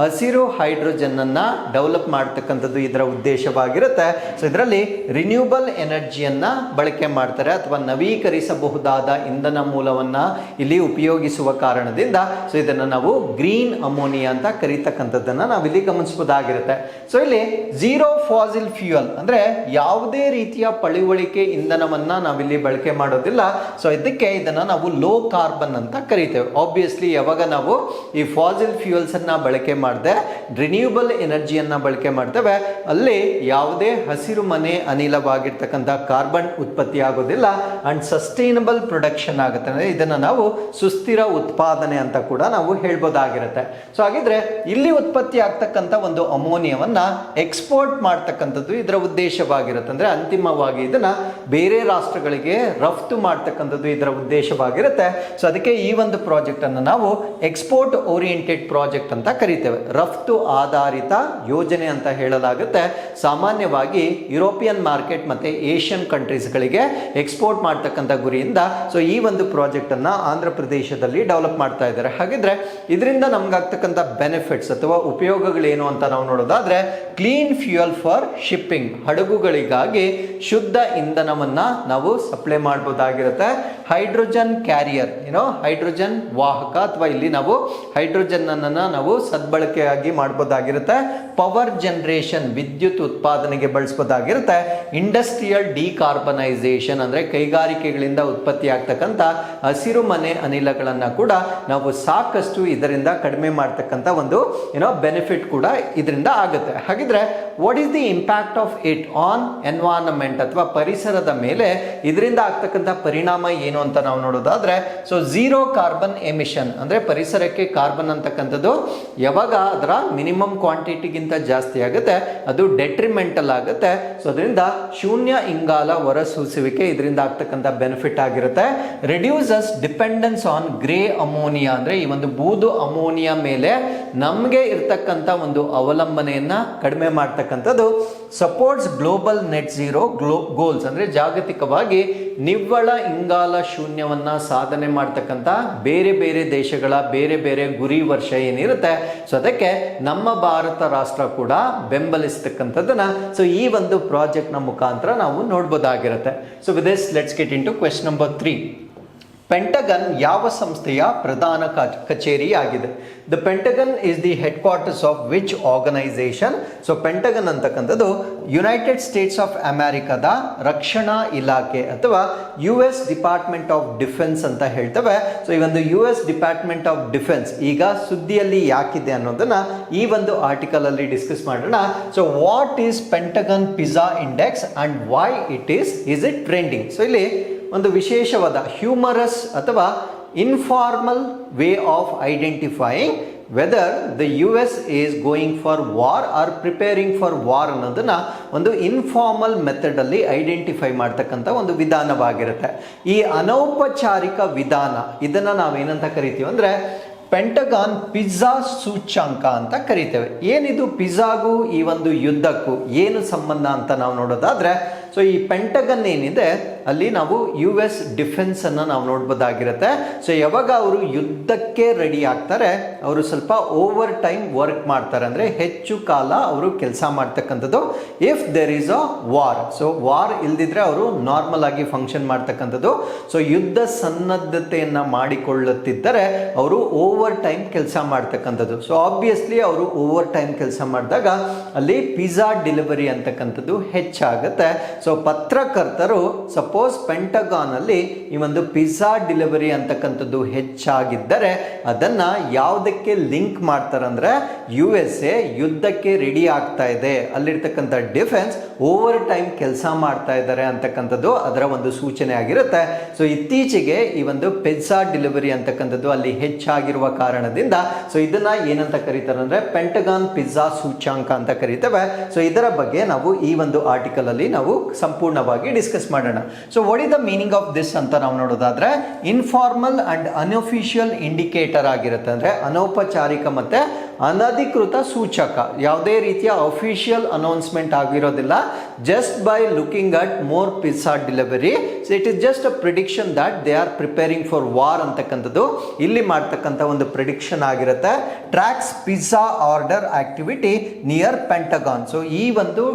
ಹಸಿರು ಹೈಡ್ರೋಜನ್ ಅನ್ನ ಡೆವಲಪ್ ಮಾಡ್ತಕ್ಕಂಥದ್ದು ಇದರ ಉದ್ದೇಶವಾಗಿರುತ್ತೆ. ಸೊ ಇದರಲ್ಲಿ ರಿನ್ಯೂಬಲ್ ಎನರ್ಜಿಯನ್ನ ಬಳಕೆ ಮಾಡ್ತಾರೆ ಅಥವಾ ನವೀಕರಿಸಬಹುದಾದ ಇಂಧನ ಮೂಲವನ್ನ ಇಲ್ಲಿ ಉಪಯೋಗಿಸುವ ಕಾರಣದಿಂದ ಸೊ ಇದನ್ನು ನಾವು ಗ್ರೀನ್ ಅಮೋನಿಯಾ ಅಂತ ಕರೀತಕ್ಕಂಥದ್ದನ್ನ ನಾವಿಲ್ಲಿ ಗಮನಿಸಬಹುದಾಗಿರುತ್ತೆ. ಸೊ ಇಲ್ಲಿ ಝೀರೋ ಫಾಸಿಲ್ ಫ್ಯೂಯಲ್ ಅಂದ್ರೆ ಯಾವುದೇ ರೀತಿಯ ಪಳಿವಳಿಕೆ ಇಂಧನವನ್ನ ನಾವಿಲ್ಲಿ ಬಳಕೆ ಮಾಡೋದಿಲ್ಲ. ಸೊ ಇದಕ್ಕೆ ಇದನ್ನ ನಾವು ಲೋ ಕಾರ್ಬನ್ ಅಂತ ಕರಿತೇವೆ. ಆಬ್ವಿಯಸ್ಲಿ ಯಾವಾಗ ನಾವು ಈ ಫಾಸಿಲ್ ಫ್ಯೂಯಲ್ಸ್ ಅನ್ನ ಬಳಕೆ ಮಾಡದೆ ರಿನ್ಯೂಬಲ್ ಎನರ್ಜಿಯನ್ನ ಬಳಕೆ ಮಾಡ್ತೇವೆ ಅಲ್ಲಿ ಯಾವುದೇ ಹಸಿರು ಮನೆ ಅನಿಲವಾಗಿರ್ತಕ್ಕಂಥ ಕಾರ್ಬನ್ ಉತ್ಪತ್ತಿ ಆಗೋದಿಲ್ಲ ಅಂಡ್ ಸಸ್ಟೈನಬಲ್ ಪ್ರೊಡಕ್ಷನ್ ಆಗುತ್ತೆ. ಅಂದ್ರೆ ಇದನ್ನ ನಾವು ಸುಸ್ಥಿರ ಉತ್ಪಾದನೆ ಅಂತ ಕೂಡ ನಾವು ಹೇಳ್ಬೋದಾಗಿರುತ್ತೆ. ಸೊ ಹಾಗಿದ್ರೆ ಇಲ್ಲಿ ಉತ್ಪತ್ತಿ ಆಗ್ತಕ್ಕಂಥ ಒಂದು ಅಮೋನಿಯಾವನ್ನ ಎಕ್ಸ್ಪೋರ್ಟ್ ಮಾಡ್ತಕ್ಕಂಥದ್ದು ಇದರ ಉದ್ದೇಶವಾಗಿರುತ್ತೆ. ಅಂದ್ರೆ ಅಂತಿಮವಾಗಿ ಇದನ್ನ ಬೇರೆ ರಾಷ್ಟ್ರಗಳಿಗೆ ರಫ್ತು ಮಾಡ್ತಕ್ಕಂಥದ್ದು ಇದರ ಉದ್ದೇಶವಾಗಿರುತ್ತೆ. ಸೊ ಅದಕ್ಕೆ ಈ ಒಂದು ಪ್ರಾಜೆಕ್ಟ್ ಅನ್ನು ನಾವು ಎಕ್ಸ್ಪೋರ್ಟ್ ಓರಿಯೆಂಟೆಡ್ ಪ್ರಾಜೆಕ್ಟ್ ಅಂತ ಕರಿತೇವೆ, ರಫ್ತು ಆಧಾರಿತ ಯೋಜನೆ ಅಂತ ಹೇಳಲಾಗುತ್ತೆ. ಸಾಮಾನ್ಯವಾಗಿ ಯುರೋಪಿಯನ್ ಮಾರ್ಕೆಟ್ ಮತ್ತೆ ಏಷ್ಯನ್ ಕಂಟ್ರೀಸ್ಗಳಿಗೆ ಎಕ್ಸ್ಪೋರ್ಟ್ ಮಾಡ್ತಕ್ಕಂಥ ಗುರಿಯಿಂದ ಸೊ ಈ ಒಂದು ಪ್ರಾಜೆಕ್ಟ್ ಅನ್ನ ಆಂಧ್ರ ಪ್ರದೇಶದಲ್ಲಿ ಡೆವಲಪ್ ಮಾಡ್ತಾ ಇದ್ದಾರೆ. ಹಾಗಿದ್ರೆ ಇದರಿಂದ ನಮ್ಗಾಗ್ತಕ್ಕಂಥ ಬೆನಿಫಿಟ್ಸ್ ಅಥವಾ ಉಪಯೋಗಗಳೇನು ಅಂತ ನಾವು ನೋಡೋದಾದ್ರೆ, ಕ್ಲೀನ್ ಫ್ಯೂಯಲ್ ಫಾರ್ ಶಿಪ್ಪಿಂಗ್, ಹಡಗುಗಳಿಗಾಗಿ ಶುದ್ಧ ಇಂಧನವನ್ನ ನಾವು ಸಪ್ಲೈ ಮಾಡಬಹುದಾಗಿರುತ್ತೆ. ಹೈಡ್ರೋಜನ್ ಕ್ಯಾರಿಯರ್, ಹೈಡ್ರೋಜನ್ ವಾಹಕ, ಅಥವಾ ಇಲ್ಲಿ ನಾವು ಹೈಡ್ರೋಜನ್ ಅನ್ನ ನಾವು ಸದ್ಬಳಕೆಯಾಗಿ ಮಾಡಬಹುದಾಗಿರುತ್ತೆ. ಪವರ್ ಜನರೇಷನ್, ವಿದ್ಯುತ್ ಉತ್ಪಾದನೆಗೆ ಬಳಸಬಹುದಾಗಿರುತ್ತೆ. ಇಂಡಸ್ಟ್ರಿಯಲ್ ಡಿಕಾರ್ಬನೈಸೇಷನ್ ಅಂದ್ರೆ ಕೈಗಾರಿಕೆಗಳಿಂದ ಉತ್ಪತ್ತಿ ಆಗ್ತಕ್ಕಂಥ ಹಸಿರು ಮನೆ ಅನಿಲಗಳನ್ನ ಕೂಡ ನಾವು ಸಾಕಷ್ಟು ಇದರಿಂದ ಕಡಿಮೆ ಮಾಡ್ತಕ್ಕಂಥ ಒಂದು ಬೆನಿಫಿಟ್ ಕೂಡ ಇದರಿಂದ ಆಗುತ್ತೆ. ಹಾಗಿದ್ರೆ what is the impact of it on environment ಅಥವಾ ಪರಿಸರದ ಮೇಲೆ ಇದರಿಂದ ಆಗ್ತಕ್ಕಂಥ ಪರಿಣಾಮ ಏನು ಅಂತ ನಾವು ನೋಡೋದಾದ್ರೆ, ಸೊ ಝೀರೋ ಕಾರ್ಬನ್ ಎಮಿಷನ್ ಅಂದ್ರೆ ಪರಿಸರಕ್ಕೆ ಕಾರ್ಬನ್ ಅಂತಕ್ಕಂಥದ್ದು ಯಾವಾಗ ಅದರ ಮಿನಿಮಮ್ ಕ್ವಾಂಟಿಟಿಗಿಂತ ಜಾಸ್ತಿ ಆಗುತ್ತೆ ಅದು ಡೆಟ್ರಿಮೆಂಟಲ್ ಆಗುತ್ತೆ. ಸೊ ಅದರಿಂದ ಶೂನ್ಯ ಇಂಗಾಲ ಹೊರಸೂಸುವಿಕೆ ಇದರಿಂದ ಆಗ್ತಕ್ಕಂಥ ಬೆನಿಫಿಟ್ ಆಗಿರುತ್ತೆ. Reduces dependence on grey ammonia ಅಂದ್ರೆ ಈ ಒಂದು ಬೂದು ಅಮೋನಿಯಾ ಮೇಲೆ ನಮಗೆ ಇರ್ತಕ್ಕಂಥ ಒಂದು ಅವಲಂಬನೆಯನ್ನ ಕಡಿಮೆ ಮಾಡ್ತಕ್ಕಂಥದ್ದು. Supports global net zero goals ಅಂದ್ರೆ ಜಾಗತಿಕವಾಗಿ ನಿವ್ವಳ ಇಂಗಾಲ ಶೂನ್ಯವನ್ನ ಸಾಧನೆ ಮಾಡ್ತಕ್ಕಂಥ ಬೇರೆ ಬೇರೆ ದೇಶಗಳ ಬೇರೆ ಬೇರೆ ಗುರಿ ವರ್ಷ ಏನಿರುತ್ತೆ, ಸೊ ಅದಕ್ಕೆ ನಮ್ಮ ಭಾರತ ರಾಷ್ಟ್ರ ಕೂಡ ಬೆಂಬಲಿಸ್ತಕ್ಕಂಥದ್ದನ್ನ ಸೊ ಈ ಒಂದು ಪ್ರಾಜೆಕ್ಟ್ ನ ಮುಖಾಂತರ ನಾವು ನೋಡಬಹುದಾಗಿರುತ್ತೆ. So with this let's get into question number 3. Pentagon ಯಾವ ಸಂಸ್ಥೆಯ ಪ್ರಧಾನ ಕಚೇರಿ ಆಗಿದೆ? The Pentagon is the headquarters of which organisation? So Pentagon ಅಂತಕ್ಕಂಥದ್ದು ಯುನೈಟೆಡ್ ಸ್ಟೇಟ್ಸ್ ಆಫ್ ಅಮೆರಿಕದ ರಕ್ಷಣಾ ಇಲಾಖೆ ಅಥವಾ US ಡಿಪಾರ್ಟ್ಮೆಂಟ್ ಆಫ್ ಡಿಫೆನ್ಸ್ ಅಂತ ಹೇಳ್ತೇವೆ. ಸೊ ಈ ಒಂದು US ಡಿಪಾರ್ಟ್ಮೆಂಟ್ ಆಫ್ ಡಿಫೆನ್ಸ್ ಈಗ ಸುದ್ದಿಯಲ್ಲಿ ಯಾಕಿದೆ ಅನ್ನೋದನ್ನ ಈ ಒಂದು ಆರ್ಟಿಕಲ್ ಅಲ್ಲಿ ಡಿಸ್ಕಸ್ ಮಾಡೋಣ. So what is pentagon pizza index and why it is it trending? So ಇಲ್ಲಿ ಒಂದು ವಿಶೇಷವಾದ ಹ್ಯೂಮರಸ್ ಅಥವಾ informal way of identifying whether the US is going for war R preparing for war ಅನ್ನೋದನ್ನ ಒಂದು ಇನ್ಫಾರ್ಮಲ್ ಮೆಥಡ್ ಅಲ್ಲಿ ಐಡೆಂಟಿಫೈ ಮಾಡ್ತಕ್ಕಂಥ ಒಂದು ವಿಧಾನವಾಗಿರುತ್ತೆ. ಈ ಅನೌಪಚಾರಿಕ ವಿಧಾನ ಇದನ್ನ ನಾವೇನಂತ ಕರಿತೀವಿ ಅಂದ್ರೆ ಪೆಂಟಗಾನ್ ಪಿಜ್ಜಾ ಸೂಚ್ಯಂಕ ಅಂತ ಕರಿತೇವೆ. ಏನಿದು ಪಿಜ್ಜಾಗೂ ಈ ಒಂದು ಯುದ್ಧಕ್ಕೂ ಏನು ಸಂಬಂಧ ಅಂತ ನಾವು ನೋಡೋದಾದ್ರೆ, ಸೊ ಈ ಪೆಂಟಗನ್ ಏನಿದೆ ಅಲ್ಲಿ ನಾವು US ಡಿಫೆನ್ಸ್ ಅನ್ನ ನಾವು ನೋಡ್ಬೋದಾಗಿರುತ್ತೆ. ಸೊ ಯಾವಾಗ ಅವರು ಯುದ್ಧಕ್ಕೆ ರೆಡಿ ಆಗ್ತಾರೆ ಅವರು ಸ್ವಲ್ಪ ಓವರ್ ಟೈಮ್ ವರ್ಕ್ ಮಾಡ್ತಾರೆ, ಅಂದ್ರೆ ಹೆಚ್ಚು ಕಾಲ ಅವರು ಕೆಲಸ ಮಾಡ್ತಕ್ಕಂಥದ್ದು. If there is a war, so war ಇಲ್ದಿದ್ರೆ ಅವರು ನಾರ್ಮಲ್ ಆಗಿ ಫಂಕ್ಷನ್ ಮಾಡ್ತಕ್ಕಂಥದ್ದು. ಸೊ ಯುದ್ಧ ಸನ್ನದ್ಧತೆಯನ್ನ ಮಾಡಿಕೊಳ್ಳುತ್ತಿದ್ದರೆ ಅವರು ಓವರ್ ಟೈಮ್ ಕೆಲಸ ಮಾಡ್ತಕ್ಕಂಥದ್ದು. ಸೊ ಆಬ್ವಿಯಸ್ಲಿ ಅವರು ಓವರ್ ಟೈಮ್ ಕೆಲಸ ಮಾಡಿದಾಗ ಅಲ್ಲಿ ಪಿಜ್ಜಾ ಡೆಲಿವರಿ ಅಂತಕ್ಕಂಥದ್ದು ಹೆಚ್ಚಾಗುತ್ತೆ. ಸೊ ಪತ್ರಕರ್ತರು ಸಪೋಸ್ ಪೆಂಟಗಾನ್ ಅಲ್ಲಿ ಈ ಒಂದು ಪಿಜ್ಜಾ ಡೆಲಿವರಿ ಅಂತಕ್ಕಂಥದ್ದು ಹೆಚ್ಚಾಗಿದ್ದರೆ ಅದನ್ನ ಯಾವುದಕ್ಕೆ ಲಿಂಕ್ ಮಾಡ್ತಾರೆ ಅಂದ್ರೆ USA ಯುದ್ಧಕ್ಕೆ ರೆಡಿ ಆಗ್ತಾ ಇದೆ, ಅಲ್ಲಿರ್ತಕ್ಕಂಥ ಡಿಫೆನ್ಸ್ ಓವರ್ ಟೈಮ್ ಕೆಲಸ ಮಾಡ್ತಾ ಇದ್ದಾರೆ ಅಂತಕ್ಕಂಥದ್ದು ಅದರ ಒಂದು ಸೂಚನೆ ಆಗಿರುತ್ತೆ. ಸೊ ಇತ್ತೀಚೆಗೆ ಈ ಒಂದು ಪಿಜ್ಜಾ ಡೆಲಿವರಿ ಅಂತಕ್ಕಂಥದ್ದು ಅಲ್ಲಿ ಹೆಚ್ಚಾಗಿರುವ ಕಾರಣದಿಂದ ಸೊ ಇದನ್ನ ಏನಂತ ಕರೀತಾರೆ ಅಂದ್ರೆ ಪೆಂಟಗಾನ್ ಪಿಜ್ಜಾ ಸೂಚ್ಯಂಕ ಅಂತ ಕರೀತೇವೆ. ಸೊ ಇದರ ಬಗ್ಗೆ ನಾವು ಈ ಒಂದು ಆರ್ಟಿಕಲ್ ಅಲ್ಲಿ ನಾವು ಸಂಪೂರ್ಣವಾಗಿ ಡಿಸ್ಕಸ್ ಮಾಡೋಣ. So what is the meaning of this ಅಂತ ನಾವು ನೋಡೋದಾದ್ರೆ, ಇನ್ಫಾರ್ಮಲ್ ಅಂಡ್ ಅನ್ಅಫಿಷಿಯಲ್ ಇಂಡಿಕೇಟರ್ ಆಗಿರುತ್ತೆ, ಅಂದ್ರೆ ಅನೌಪಚಾರಿಕ ಮತ್ತೆ ಅನಧಿಕೃತ ಸೂಚಕ. ಯಾವುದೇ ರೀತಿಯ ಅಫಿಷಿಯಲ್ ಅನೌನ್ಸ್ಮೆಂಟ್ ಆಗಿರೋದಿಲ್ಲ. Just by looking at more pizza delivery, so it is just a prediction that they are preparing for war ಅಂತಕ್ಕಂಥದ್ದು ಇಲ್ಲಿ ಮಾಡ್ತಕ್ಕಂಥ ಒಂದು ಪ್ರಿಡಿಕ್ಷನ್ ಆಗಿರುತ್ತೆ. Tracks pizza order activity near Pentagon. So ಈ ಒಂದು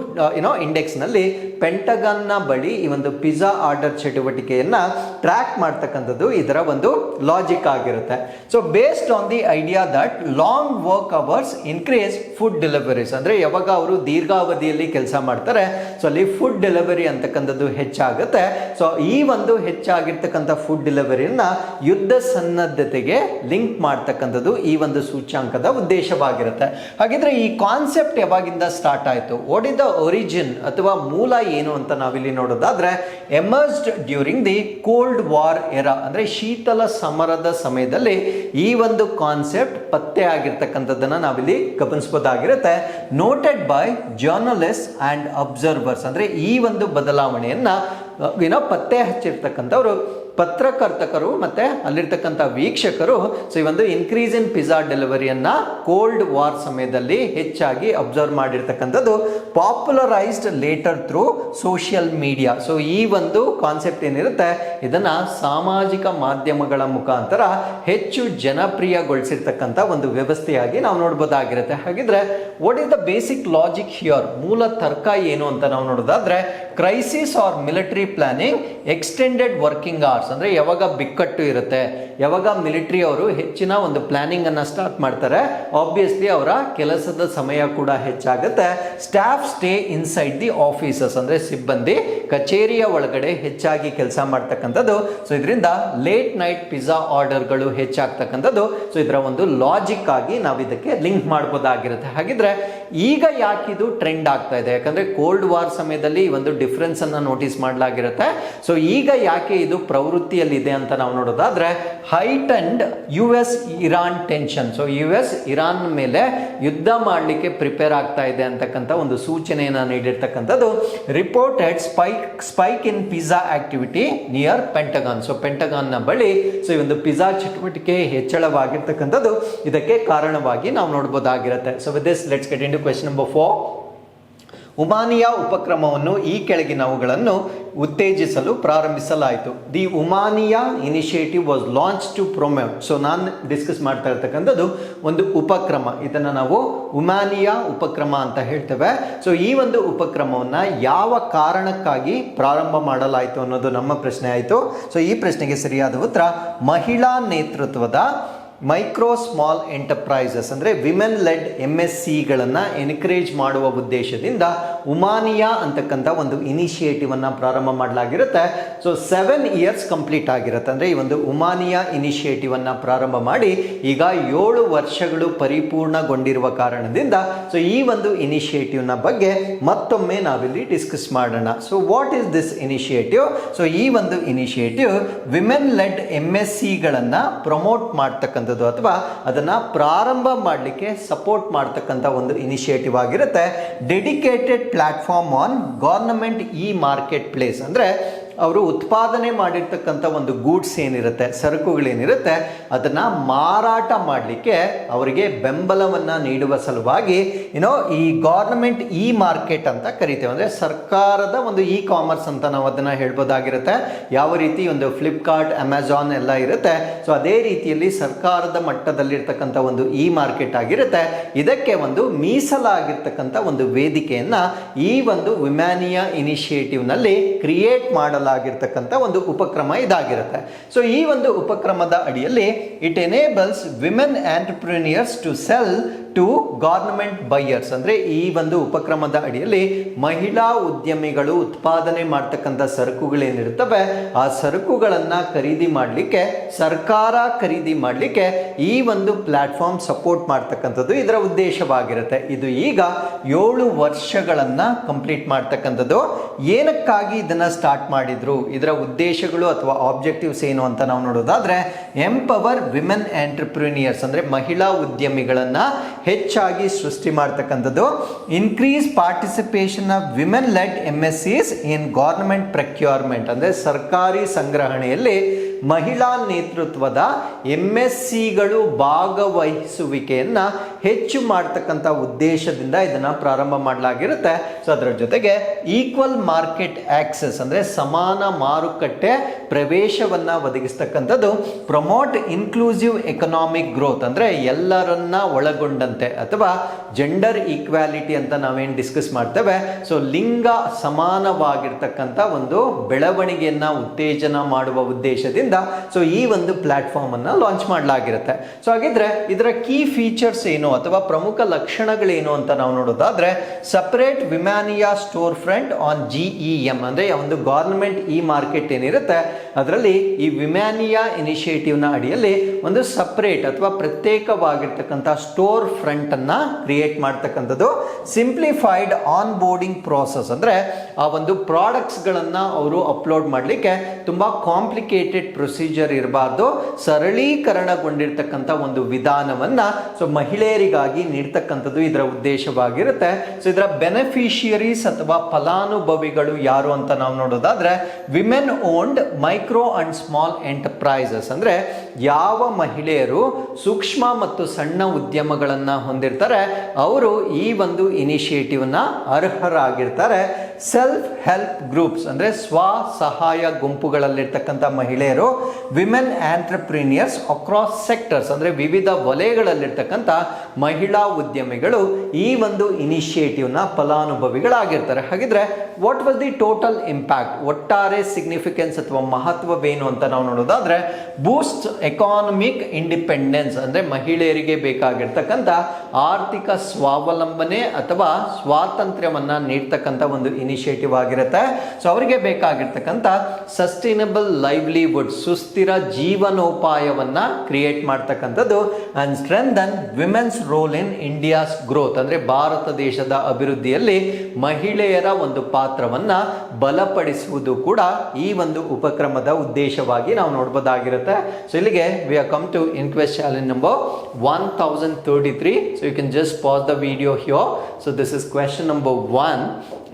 ಇಂಡೆಕ್ಸ್ ನಲ್ಲಿ ಪೆಂಟಗಾನ್ ನ ಬಳಿ ಈ ಒಂದು ಪಿಜ್ಜಾ ಆರ್ಡರ್ ಚಟುವಟಿಕೆಯನ್ನ ಟ್ರ್ಯಾಕ್ ಮಾಡ್ತಕ್ಕಂಥದ್ದು ಇದರ ಒಂದು ಲಾಜಿಕ್ ಆಗಿರುತ್ತೆ. So based on the idea that long work hours increase food deliveries, ಅಂದ್ರೆ ಯಾವಾಗ ಅವರು ದೀರ್ಘಾವಧಿಯಲ್ಲಿ ಕೆಲಸ ಮಾಡ್ತಾರೆ ಸೊ ಅಲ್ಲಿ ಫುಡ್ ಡೆಲಿವರಿ ಅಂತಕ್ಕಂಥದ್ದು ಹೆಚ್ಚಾಗುತ್ತೆ. ಸೊ ಈ ಒಂದು ಹೆಚ್ಚಾಗಿರ್ತಕ್ಕಂಥ ಫುಡ್ ಡೆಲಿವರಿಯನ್ನ ಯುದ್ಧ ಸನ್ನದ್ಧತೆಗೆ ಲಿಂಕ್ ಮಾಡ್ತಕ್ಕಂಥದ್ದು ಈ ಒಂದು ಸೂಚ್ಯಾಂಕದ ಉದ್ದೇಶವಾಗಿರುತ್ತೆ. ಹಾಗಿದ್ರೆ ಈ ಕಾನ್ಸೆಪ್ಟ್ ಯಾವಾಗಿಂದ ಸ್ಟಾರ್ಟ್ ಆಯಿತು, ವಾಟ್ ಇಸ್ ದ ಒರಿಜಿನ್ ಅಥವಾ ಮೂಲ ಏನು ಅಂತ ನಾವಿಲ್ಲಿ ನೋಡೋದಾದ್ರೆ, emerged during the cold war era, ಅಂದ್ರೆ ಶೀತಲ ಸಮರದ ಸಮಯದಲ್ಲಿ ಈ ಒಂದು ಕಾನ್ಸೆಪ್ಟ್ ಪತ್ತೆ ಆಗಿರ್ತಕ್ಕಂಥದ್ದನ್ನ ನಾವಿಲ್ಲಿ ಗಮನಿಸಬಹುದಾಗಿರುತ್ತೆ. Noted by journalist and observers, ಅಂದ್ರೆ ಈ ಒಂದು ಬದಲಾವಣೆಯನ್ನ ಪತ್ತೆ ಹಚ್ಚಿರ್ತಕ್ಕಂಥವ್ರು ಪತ್ರಕರ್ತಕರು ಮತ್ತು ಅಲ್ಲಿರ್ತಕ್ಕಂಥ ವೀಕ್ಷಕರು ಸೊ ಈ ಒಂದು ಇನ್ಕ್ರೀಸ್ ಇನ್ ಪಿಜ್ಜಾ ಡೆಲಿವರಿಯನ್ನು ಕೋಲ್ಡ್ ವಾರ್ ಸಮಯದಲ್ಲಿ ಹೆಚ್ಚಾಗಿ ಅಬ್ಸರ್ವ್ ಮಾಡಿರ್ತಕ್ಕಂಥದ್ದು popularised later through social media. So ಈ ಒಂದು ಕಾನ್ಸೆಪ್ಟ್ ಏನಿರುತ್ತೆ ಇದನ್ನು ಸಾಮಾಜಿಕ ಮಾಧ್ಯಮಗಳ ಮುಖಾಂತರ ಹೆಚ್ಚು ಜನಪ್ರಿಯಗೊಳಿಸಿರ್ತಕ್ಕಂಥ ಒಂದು ವ್ಯವಸ್ಥೆಯಾಗಿ ನಾವು ನೋಡ್ಬೋದಾಗಿರುತ್ತೆ. ಹಾಗಿದ್ರೆ what is the basic logic here, ಮೂಲ ತರ್ಕ ಏನು ಅಂತ ನಾವು ನೋಡೋದಾದ್ರೆ, crisis or military planning extended working hours, ಅಂದ್ರೆ ಯಾವಾಗ ಬಿಕ್ಕಟ್ಟು ಇರುತ್ತೆ, ಯಾವಾಗ ಮಿಲಿಟರಿ ಅವರು ಹೆಚ್ಚಿನ ಒಂದು ಪ್ಲಾನಿಂಗ್ ಅನ್ನ ಸ್ಟಾರ್ಟ್ ಮಾಡ್ತಾರೆ, ಆಬ್ವಿಯಸ್ಲಿ ಅವರ ಕೆಲಸದ ಸಮಯ ಕೂಡ ಹೆಚ್ಚಾಗುತ್ತೆ. Staff stay inside the offices, ಅಂದ್ರೆ ಸಿಬ್ಬಂದಿ ಕಚೇರಿಯ ಒಳಗಡೆ ಹೆಚ್ಚಾಗಿ ಕೆಲಸ ಮಾಡ್ತಕ್ಕಂಥದ್ದು. ಸೊ ಇದರಿಂದ ಲೇಟ್ ನೈಟ್ ಪಿಜ್ಜಾ ಆರ್ಡರ್ಗಳು ಹೆಚ್ಚಾಗ್ತಕ್ಕಂಥದ್ದು. ಸೊ ಇದರ ಒಂದು ಲಾಜಿಕ್ ಆಗಿ ನಾವು ಇದಕ್ಕೆ ಲಿಂಕ್ ಮಾಡಬಹುದಾಗಿರುತ್ತೆ. ಹಾಗಿದ್ರೆ ಈಗ ಯಾಕೆ ಇದು ಟ್ರೆಂಡ್ ಆಗ್ತಾ ಇದೆ? ಯಾಕಂದ್ರೆ ಕೋಲ್ಡ್ ವಾರ್ ಸಮಯದಲ್ಲಿ ಈ ಒಂದು ಡಿಫರೆನ್ಸ್ ಅನ್ನ ನೋಟಿಸ್ ಮಾಡಲಾಗಿರುತ್ತೆ. ಸೊ ಈಗ ಯಾಕೆ ಇದು ಪ್ರವೃತ್ತಿಯಲ್ಲಿದೆ ಅಂತ ನಾವು ನೋಡೋದಾದ್ರೆ, height and US Iran tension. So US Iran ಮೇಲೆ ಯುದ್ಧ ಮಾಡಲಿಕ್ಕೆ ಪ್ರಿಪೇರ್ ಆಗ್ತಾ ಇದೆ ಅಂತಕ್ಕಂಥ ಒಂದು ಸೂಚನೆಯನ್ನು ನೀಡಿರ್ತಕ್ಕಂಥದ್ದು. Reported spike in pizza activity near Pentagon. So Pentagon ನ ಬಳಿ ಸೊ ಈ ಒಂದು ಪಿಜ್ಜಾ ಚಟುವಟಿಕೆ ಹೆಚ್ಚಳವಾಗಿರ್ತಕ್ಕಂಥದ್ದು ಇದಕ್ಕೆ ಕಾರಣವಾಗಿ ನಾವು ನೋಡಬಹುದಾಗಿರುತ್ತೆ. So with this let's get into question number 4. Womaniya ಉಪಕ್ರಮವನ್ನು ಈ ಕೆಳಗಿನವುಗಳನ್ನು ಉತ್ತೇಜಿಸಲು ಪ್ರಾರಂಭಿಸಲಾಯಿತು. The Womaniya initiative was launch to promote. So ನಾನು ಡಿಸ್ಕಸ್ ಮಾಡ್ತಾ ಇರ್ತಕ್ಕಂಥದ್ದು ಒಂದು ಉಪಕ್ರಮ, ಇದನ್ನು ನಾವು ಉಮಾನಿಯಾ ಉಪಕ್ರಮ ಅಂತ ಹೇಳ್ತೇವೆ. ಸೊ ಈ ಒಂದು ಉಪಕ್ರಮವನ್ನು ಯಾವ ಕಾರಣಕ್ಕಾಗಿ ಪ್ರಾರಂಭ ಮಾಡಲಾಯಿತು ಅನ್ನೋದು ನಮ್ಮ ಪ್ರಶ್ನೆ ಆಯಿತು. ಸೊ ಈ ಪ್ರಶ್ನೆಗೆ ಸರಿಯಾದ ಉತ್ತರ ಮಹಿಳಾ ನೇತೃತ್ವದ ಮೈಕ್ರೋ ಸ್ಮಾಲ್ ಎಂಟರ್ಪ್ರೈಸಸ್ ಅಂದರೆ ವಿಮೆನ್ ಲೆಡ್ MSCಗಳನ್ನು ಎನ್ಕರೇಜ್ ಮಾಡುವ ಉದ್ದೇಶದಿಂದ ಉಮಾನಿಯಾ ಅಂತಕ್ಕಂಥ ಒಂದು ಇನಿಷಿಯೇಟಿವ್ ಅನ್ನು ಪ್ರಾರಂಭ ಮಾಡಲಾಗಿರುತ್ತೆ. ಸೊ 7 ಇಯರ್ಸ್ ಕಂಪ್ಲೀಟ್ ಆಗಿರುತ್ತೆ. ಅಂದರೆ ಈ ಒಂದು ಉಮಾನಿಯಾ ಇನಿಷಿಯೇಟಿವ್ ಅನ್ನು ಪ್ರಾರಂಭ ಮಾಡಿ ಈಗ 7 ವರ್ಷಗಳು ಪರಿಪೂರ್ಣಗೊಂಡಿರುವ ಕಾರಣದಿಂದ ಸೊ ಈ ಒಂದು ಇನಿಷಿಯೇಟಿವ್ನ ಬಗ್ಗೆ ಮತ್ತೊಮ್ಮೆ ನಾವಿಲ್ಲಿ ಡಿಸ್ಕಸ್ ಮಾಡೋಣ. So what is this initiative? So ಈ ಒಂದು ಇನಿಷಿಯೇಟಿವ್ ವಿಮೆನ್ ಲೆಡ್ MSCಗಳನ್ನು ಪ್ರಮೋಟ್ ಮಾಡ್ತಕ್ಕಂಥ ಅಥವಾ ಅದನ್ನ ಪ್ರಾರಂಭ ಮಾಡಲಿಕ್ಕೆ ಸಪೋರ್ಟ್ ಮಾಡತಕ್ಕಂಥ ಒಂದು ಇನಿಷಿಯೇಟಿವ್ ಆಗಿರುತ್ತೆ. Dedicated platform on government E market place, ಅಂದ್ರೆ ಅವರು ಉತ್ಪಾದನೆ ಮಾಡಿರ್ತಕ್ಕಂಥ ಒಂದು ಗೂಡ್ಸ್ ಏನಿರುತ್ತೆ, ಸರಕುಗಳೇನಿರುತ್ತೆ, ಅದನ್ನು ಮಾರಾಟ ಮಾಡಲಿಕ್ಕೆ ಅವರಿಗೆ ಬೆಂಬಲವನ್ನು ನೀಡುವ ಸಲುವಾಗಿ ಈ ಗವರ್ನಮೆಂಟ್ ಇ ಮಾರ್ಕೆಟ್ ಅಂತ ಕರಿತೇವೆ. ಅಂದರೆ ಸರ್ಕಾರದ ಒಂದು ಇ ಕಾಮರ್ಸ್ ಅಂತ ನಾವು ಅದನ್ನು ಹೇಳ್ಬೋದಾಗಿರುತ್ತೆ. ಯಾವ ರೀತಿ ಒಂದು ಫ್ಲಿಪ್ಕಾರ್ಟ್, ಅಮೆಜಾನ್ ಎಲ್ಲ ಇರುತ್ತೆ, ಸೊ ಅದೇ ರೀತಿಯಲ್ಲಿ ಸರ್ಕಾರದ ಮಟ್ಟದಲ್ಲಿರ್ತಕ್ಕಂಥ ಒಂದು ಇ ಮಾರ್ಕೆಟ್ ಆಗಿರುತ್ತೆ. ಇದಕ್ಕೆ ಒಂದು ಮೀಸಲಾಗಿರ್ತಕ್ಕಂಥ ಒಂದು ವೇದಿಕೆಯನ್ನು ಈ ಒಂದು ಉಮಾನಿಯಾ ಇನಿಷಿಯೇಟಿವ್ನಲ್ಲಿ ಕ್ರಿಯೇಟ್ ಮಾಡಲಾಗಿರ್ತಕ್ಕಂಥ ಒಂದು ಉಪಕ್ರಮ ಇದಾಗಿರುತ್ತೆ. ಸೊ ಈ ಒಂದು ಉಪಕ್ರಮದ ಅಡಿಯಲ್ಲಿ it enables women entrepreneurs to sell to government buyers. ಅಂದರೆ ಈ ಒಂದು ಉಪಕ್ರಮದ ಅಡಿಯಲ್ಲಿ ಮಹಿಳಾ ಉದ್ಯಮಿಗಳು ಉತ್ಪಾದನೆ ಮಾಡ್ತಕ್ಕಂಥ ಸರಕುಗಳೇನಿರ್ತವೆ ಆ ಸರಕುಗಳನ್ನು ಖರೀದಿ ಮಾಡಲಿಕ್ಕೆ, ಸರ್ಕಾರ ಖರೀದಿ ಮಾಡಲಿಕ್ಕೆ ಈ ಒಂದು ಪ್ಲಾಟ್ಫಾರ್ಮ್ ಸಪೋರ್ಟ್ ಮಾಡ್ತಕ್ಕಂಥದ್ದು ಇದರ ಉದ್ದೇಶವಾಗಿರುತ್ತೆ. ಇದು ಈಗ 7 ವರ್ಷಗಳನ್ನು ಕಂಪ್ಲೀಟ್ ಮಾಡ್ತಕ್ಕಂಥದ್ದು. ಏನಕ್ಕಾಗಿ ಇದನ್ನು ಸ್ಟಾರ್ಟ್ ಮಾಡಿದ್ರು, ಇದರ ಉದ್ದೇಶಗಳು ಅಥವಾ ಆಬ್ಜೆಕ್ಟಿವ್ಸ್ ಏನು ಅಂತ ನಾವು ನೋಡೋದಾದ್ರೆ, ಎಂಪವರ್ ವಿಮೆನ್ ಆಂಟರ್ಪ್ರಿನಿಯರ್ಸ್ ಅಂದರೆ ಮಹಿಳಾ ಉದ್ಯಮಿಗಳನ್ನು ಹೆಚ್ಚಾಗಿ ಸೃಷ್ಟಿ ಮಾಡ್ತಕ್ಕಂಥದ್ದು. Increase participation of women led MSCs in government procurement ಅಂದರೆ ಸರ್ಕಾರಿ ಸಂಗ್ರಹಣೆಯಲ್ಲಿ ಮಹಿಳಾ ನೇತೃತ್ವದ MSCಗಳು ಭಾಗವಹಿಸುವಿಕೆಯನ್ನು ಹೆಚ್ಚು ಮಾಡ್ತಕ್ಕಂಥ ಉದ್ದೇಶದಿಂದ ಇದನ್ನು ಪ್ರಾರಂಭ ಮಾಡಲಾಗಿರುತ್ತೆ. ಸೊ ಅದರ ಜೊತೆಗೆ ಈಕ್ವಲ್ ಮಾರ್ಕೆಟ್ ಆಕ್ಸೆಸ್ ಅಂದರೆ ಸಮಾನ ಮಾರುಕಟ್ಟೆ ಪ್ರವೇಶವನ್ನು ಒದಗಿಸ್ತಕ್ಕಂಥದ್ದು. ಪ್ರಮೋಟ್ ಇನ್ಕ್ಲೂಸಿವ್ ಎಕನಾಮಿಕ್ ಗ್ರೋತ್ ಅಂದರೆ ಎಲ್ಲರನ್ನ ಒಳಗೊಂಡಂತೆ ಅಥವಾ ಜೆಂಡರ್ ಈಕ್ವಾಲಿಟಿ ಅಂತ ನಾವೇನು ಡಿಸ್ಕಸ್ ಮಾಡ್ತೇವೆ, ಸೊ ಲಿಂಗ ಸಮಾನವಾಗಿರ್ತಕ್ಕಂಥ ಒಂದು ಬೆಳವಣಿಗೆಯನ್ನು ಉತ್ತೇಜನ ಮಾಡುವ ಉದ್ದೇಶದಿಂದ ಸೊ ಈ ಒಂದು ಪ್ಲಾಟ್ಫಾರ್ಮ್ ಅನ್ನು ಲಾಂಚ್ ಮಾಡಲಾಗಿರುತ್ತೆ. ಸೊ ಹಾಗಿದ್ರೆ ಇದರ ಕೀ ಫೀಚರ್ಸ್ ಏನು ಅಥವಾ ಪ್ರಮುಖ ಲಕ್ಷಣಗಳೇನು ಅಂತ ನಾವು ನೋಡೋದಾದ್ರೆ, separate Womaniya store front on GEM ಅಂದರೆ ಒಂದು ಗವರ್ನಮೆಂಟ್ ಇ ಮಾರ್ಕೆಟ್ ಏನಿರುತ್ತೆ ಅದರಲ್ಲಿ ಈ ವಿಮಾನಿಯಾ ಇನಿಷಿಯೇಟಿವ್ನ ಅಡಿಯಲ್ಲಿ ಒಂದು ಸಪರೇಟ್ ಅಥವಾ ಪ್ರತ್ಯೇಕವಾಗಿರ್ತಕ್ಕಂಥ ಸ್ಟೋರ್ ಫ್ರಂಟ್ ಅನ್ನ ಕ್ರಿಯೇಟ್ ಮಾಡ್ತಕ್ಕಂಥದ್ದು. ಸಿಂಪ್ಲಿಫೈಡ್ ಆನ್ ಬೋರ್ಡಿಂಗ್ ಪ್ರೋಸೆಸ್ ಅಂದರೆ ಆ ಒಂದು ಪ್ರಾಡಕ್ಟ್ಸ್ಗಳನ್ನು ಅವರು ಅಪ್ಲೋಡ್ ಮಾಡಲಿಕ್ಕೆ ತುಂಬ ಕಾಂಪ್ಲಿಕೇಟೆಡ್ ಪ್ರೊಸೀಜರ್ ಇರಬಾರ್ದು, ಸರಳೀಕರಣಗೊಂಡಿರ್ತಕ್ಕಂಥ ಒಂದು ವಿಧಾನವನ್ನು ಸೊ ಮಹಿಳೆಯರಿಗೆ ಮಹಿಳೆಯರಿಗಾಗಿ ನೀಡ್ತಕ್ಕಂಥದ್ದು ಇದರ ಉದ್ದೇಶವಾಗಿರುತ್ತೆ. ಸೊ ಇದರ ಬೆನಿಫಿಷಿಯರೀಸ್ ಅಥವಾ ಫಲಾನುಭವಿಗಳು ಯಾರು ಅಂತ ನಾವು ನೋಡೋದಾದ್ರೆ women owned micro and small enterprises, ಅಂದ್ರೆ ಯಾವ ಮಹಿಳೆಯರು ಸೂಕ್ಷ್ಮ ಮತ್ತು ಸಣ್ಣ ಉದ್ಯಮಗಳನ್ನ ಹೊಂದಿರ್ತಾರೆ ಅವರು ಈ ಒಂದು ಇನಿಷಿಯೇಟಿವ್ ನ ಅರ್ಹರಾಗಿರ್ತಾರೆ. ಸೆಲ್ಫ್ ಹೆಲ್ಪ್ ಗ್ರೂಪ್ಸ್ ಅಂದ್ರೆ ಸ್ವ ಸಹಾಯ ಗುಂಪುಗಳಲ್ಲಿರ್ತಕ್ಕಂಥ ಮಹಿಳೆಯರು, ವಿಮೆನ್ ಆಂಟ್ರಪ್ರಿನಿಯರ್ಸ್ ಅಕ್ರಾಸ್ ಸೆಕ್ಟರ್ಸ್ ಅಂದ್ರೆ ವಿವಿಧ ವಲಯಗಳಲ್ಲಿರ್ತಕ್ಕಂಥ ಮಹಿಳಾ ಉದ್ಯಮಿಗಳು ಈ ಒಂದು ಇನಿಷಿಯೇಟಿವ್ ನ ಫಲಾನುಭವಿಗಳಾಗಿರ್ತಾರೆ. ಹಾಗಿದ್ರೆ what was the total impact, ಒಟ್ಟಾರೆ ಸಿಗ್ನಿಫಿಕೆನ್ಸ್ ಅಥವಾ ಮಹತ್ವವೇನು ಅಂತ ನಾವು ನೋಡೋದಾದ್ರೆ ಬೂಸ್ಟ್ ಎಕಾನಮಿಕ್ ಇಂಡಿಪೆಂಡೆನ್ಸ್ ಅಂದ್ರೆ ಮಹಿಳೆಯರಿಗೆ ಬೇಕಾಗಿರ್ತಕ್ಕಂಥ ಆರ್ಥಿಕ ಸ್ವಾವಲಂಬನೆ ಅಥವಾ ಸ್ವಾತಂತ್ರ್ಯವನ್ನ ನೀಡ್ತಕ್ಕಂಥ ಒಂದು ಇನಿಷಿಯೇಟಿವ್ ಆಗಿರುತ್ತೆ. ಸೊ ಅವರಿಗೆ ಬೇಕಾಗಿರ್ತಕ್ಕಂಥ ಸಸ್ಟೈನಬಲ್ ಲೈವ್ಲಿಹುಡ್ ಸುಸ್ಥಿರ ಜೀವನೋಪಾಯವನ್ನ ಕ್ರಿಯೇಟ್ ಮಾಡ್ತಕ್ಕಂಥದ್ದು and strengthen women's role in India's growth ಅಂದ್ರೆ ಭಾರತ ದೇಶದ ಅಭಿವೃದ್ಧಿಯಲ್ಲಿ ಮಹಿಳೆಯರ ಒಂದು ಪಾತ್ರವನ್ನ ಬಲಪಡಿಸುವುದು ಕೂಡ ಈ ಒಂದು ಉಪಕ್ರಮದ ಉದ್ದೇಶವಾಗಿ ನಾವು ನೋಡಬಹುದಾಗಿರುತ್ತೆ. ಸೊ ಇಲ್ಲಿಗೆ we are come to inquest challenge number 1033. So you can just pause the video here. So this is question number 1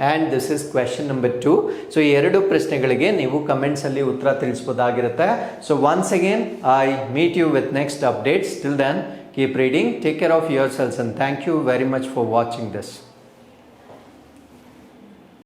and this is question number 2. So ಈ ಎರಡು ಪ್ರಶ್ನೆಗಳಿಗೆ ನೀವು ಕಮೆಂಟ್ಸ್ ಅಲ್ಲಿ ಉತ್ತರ ತಿಳಿಸಬಹುದಾಗಿರುತ್ತೆ. So once again I meet you with next updates. Till then keep reading, take care of yourselves and thank you very much for watching this.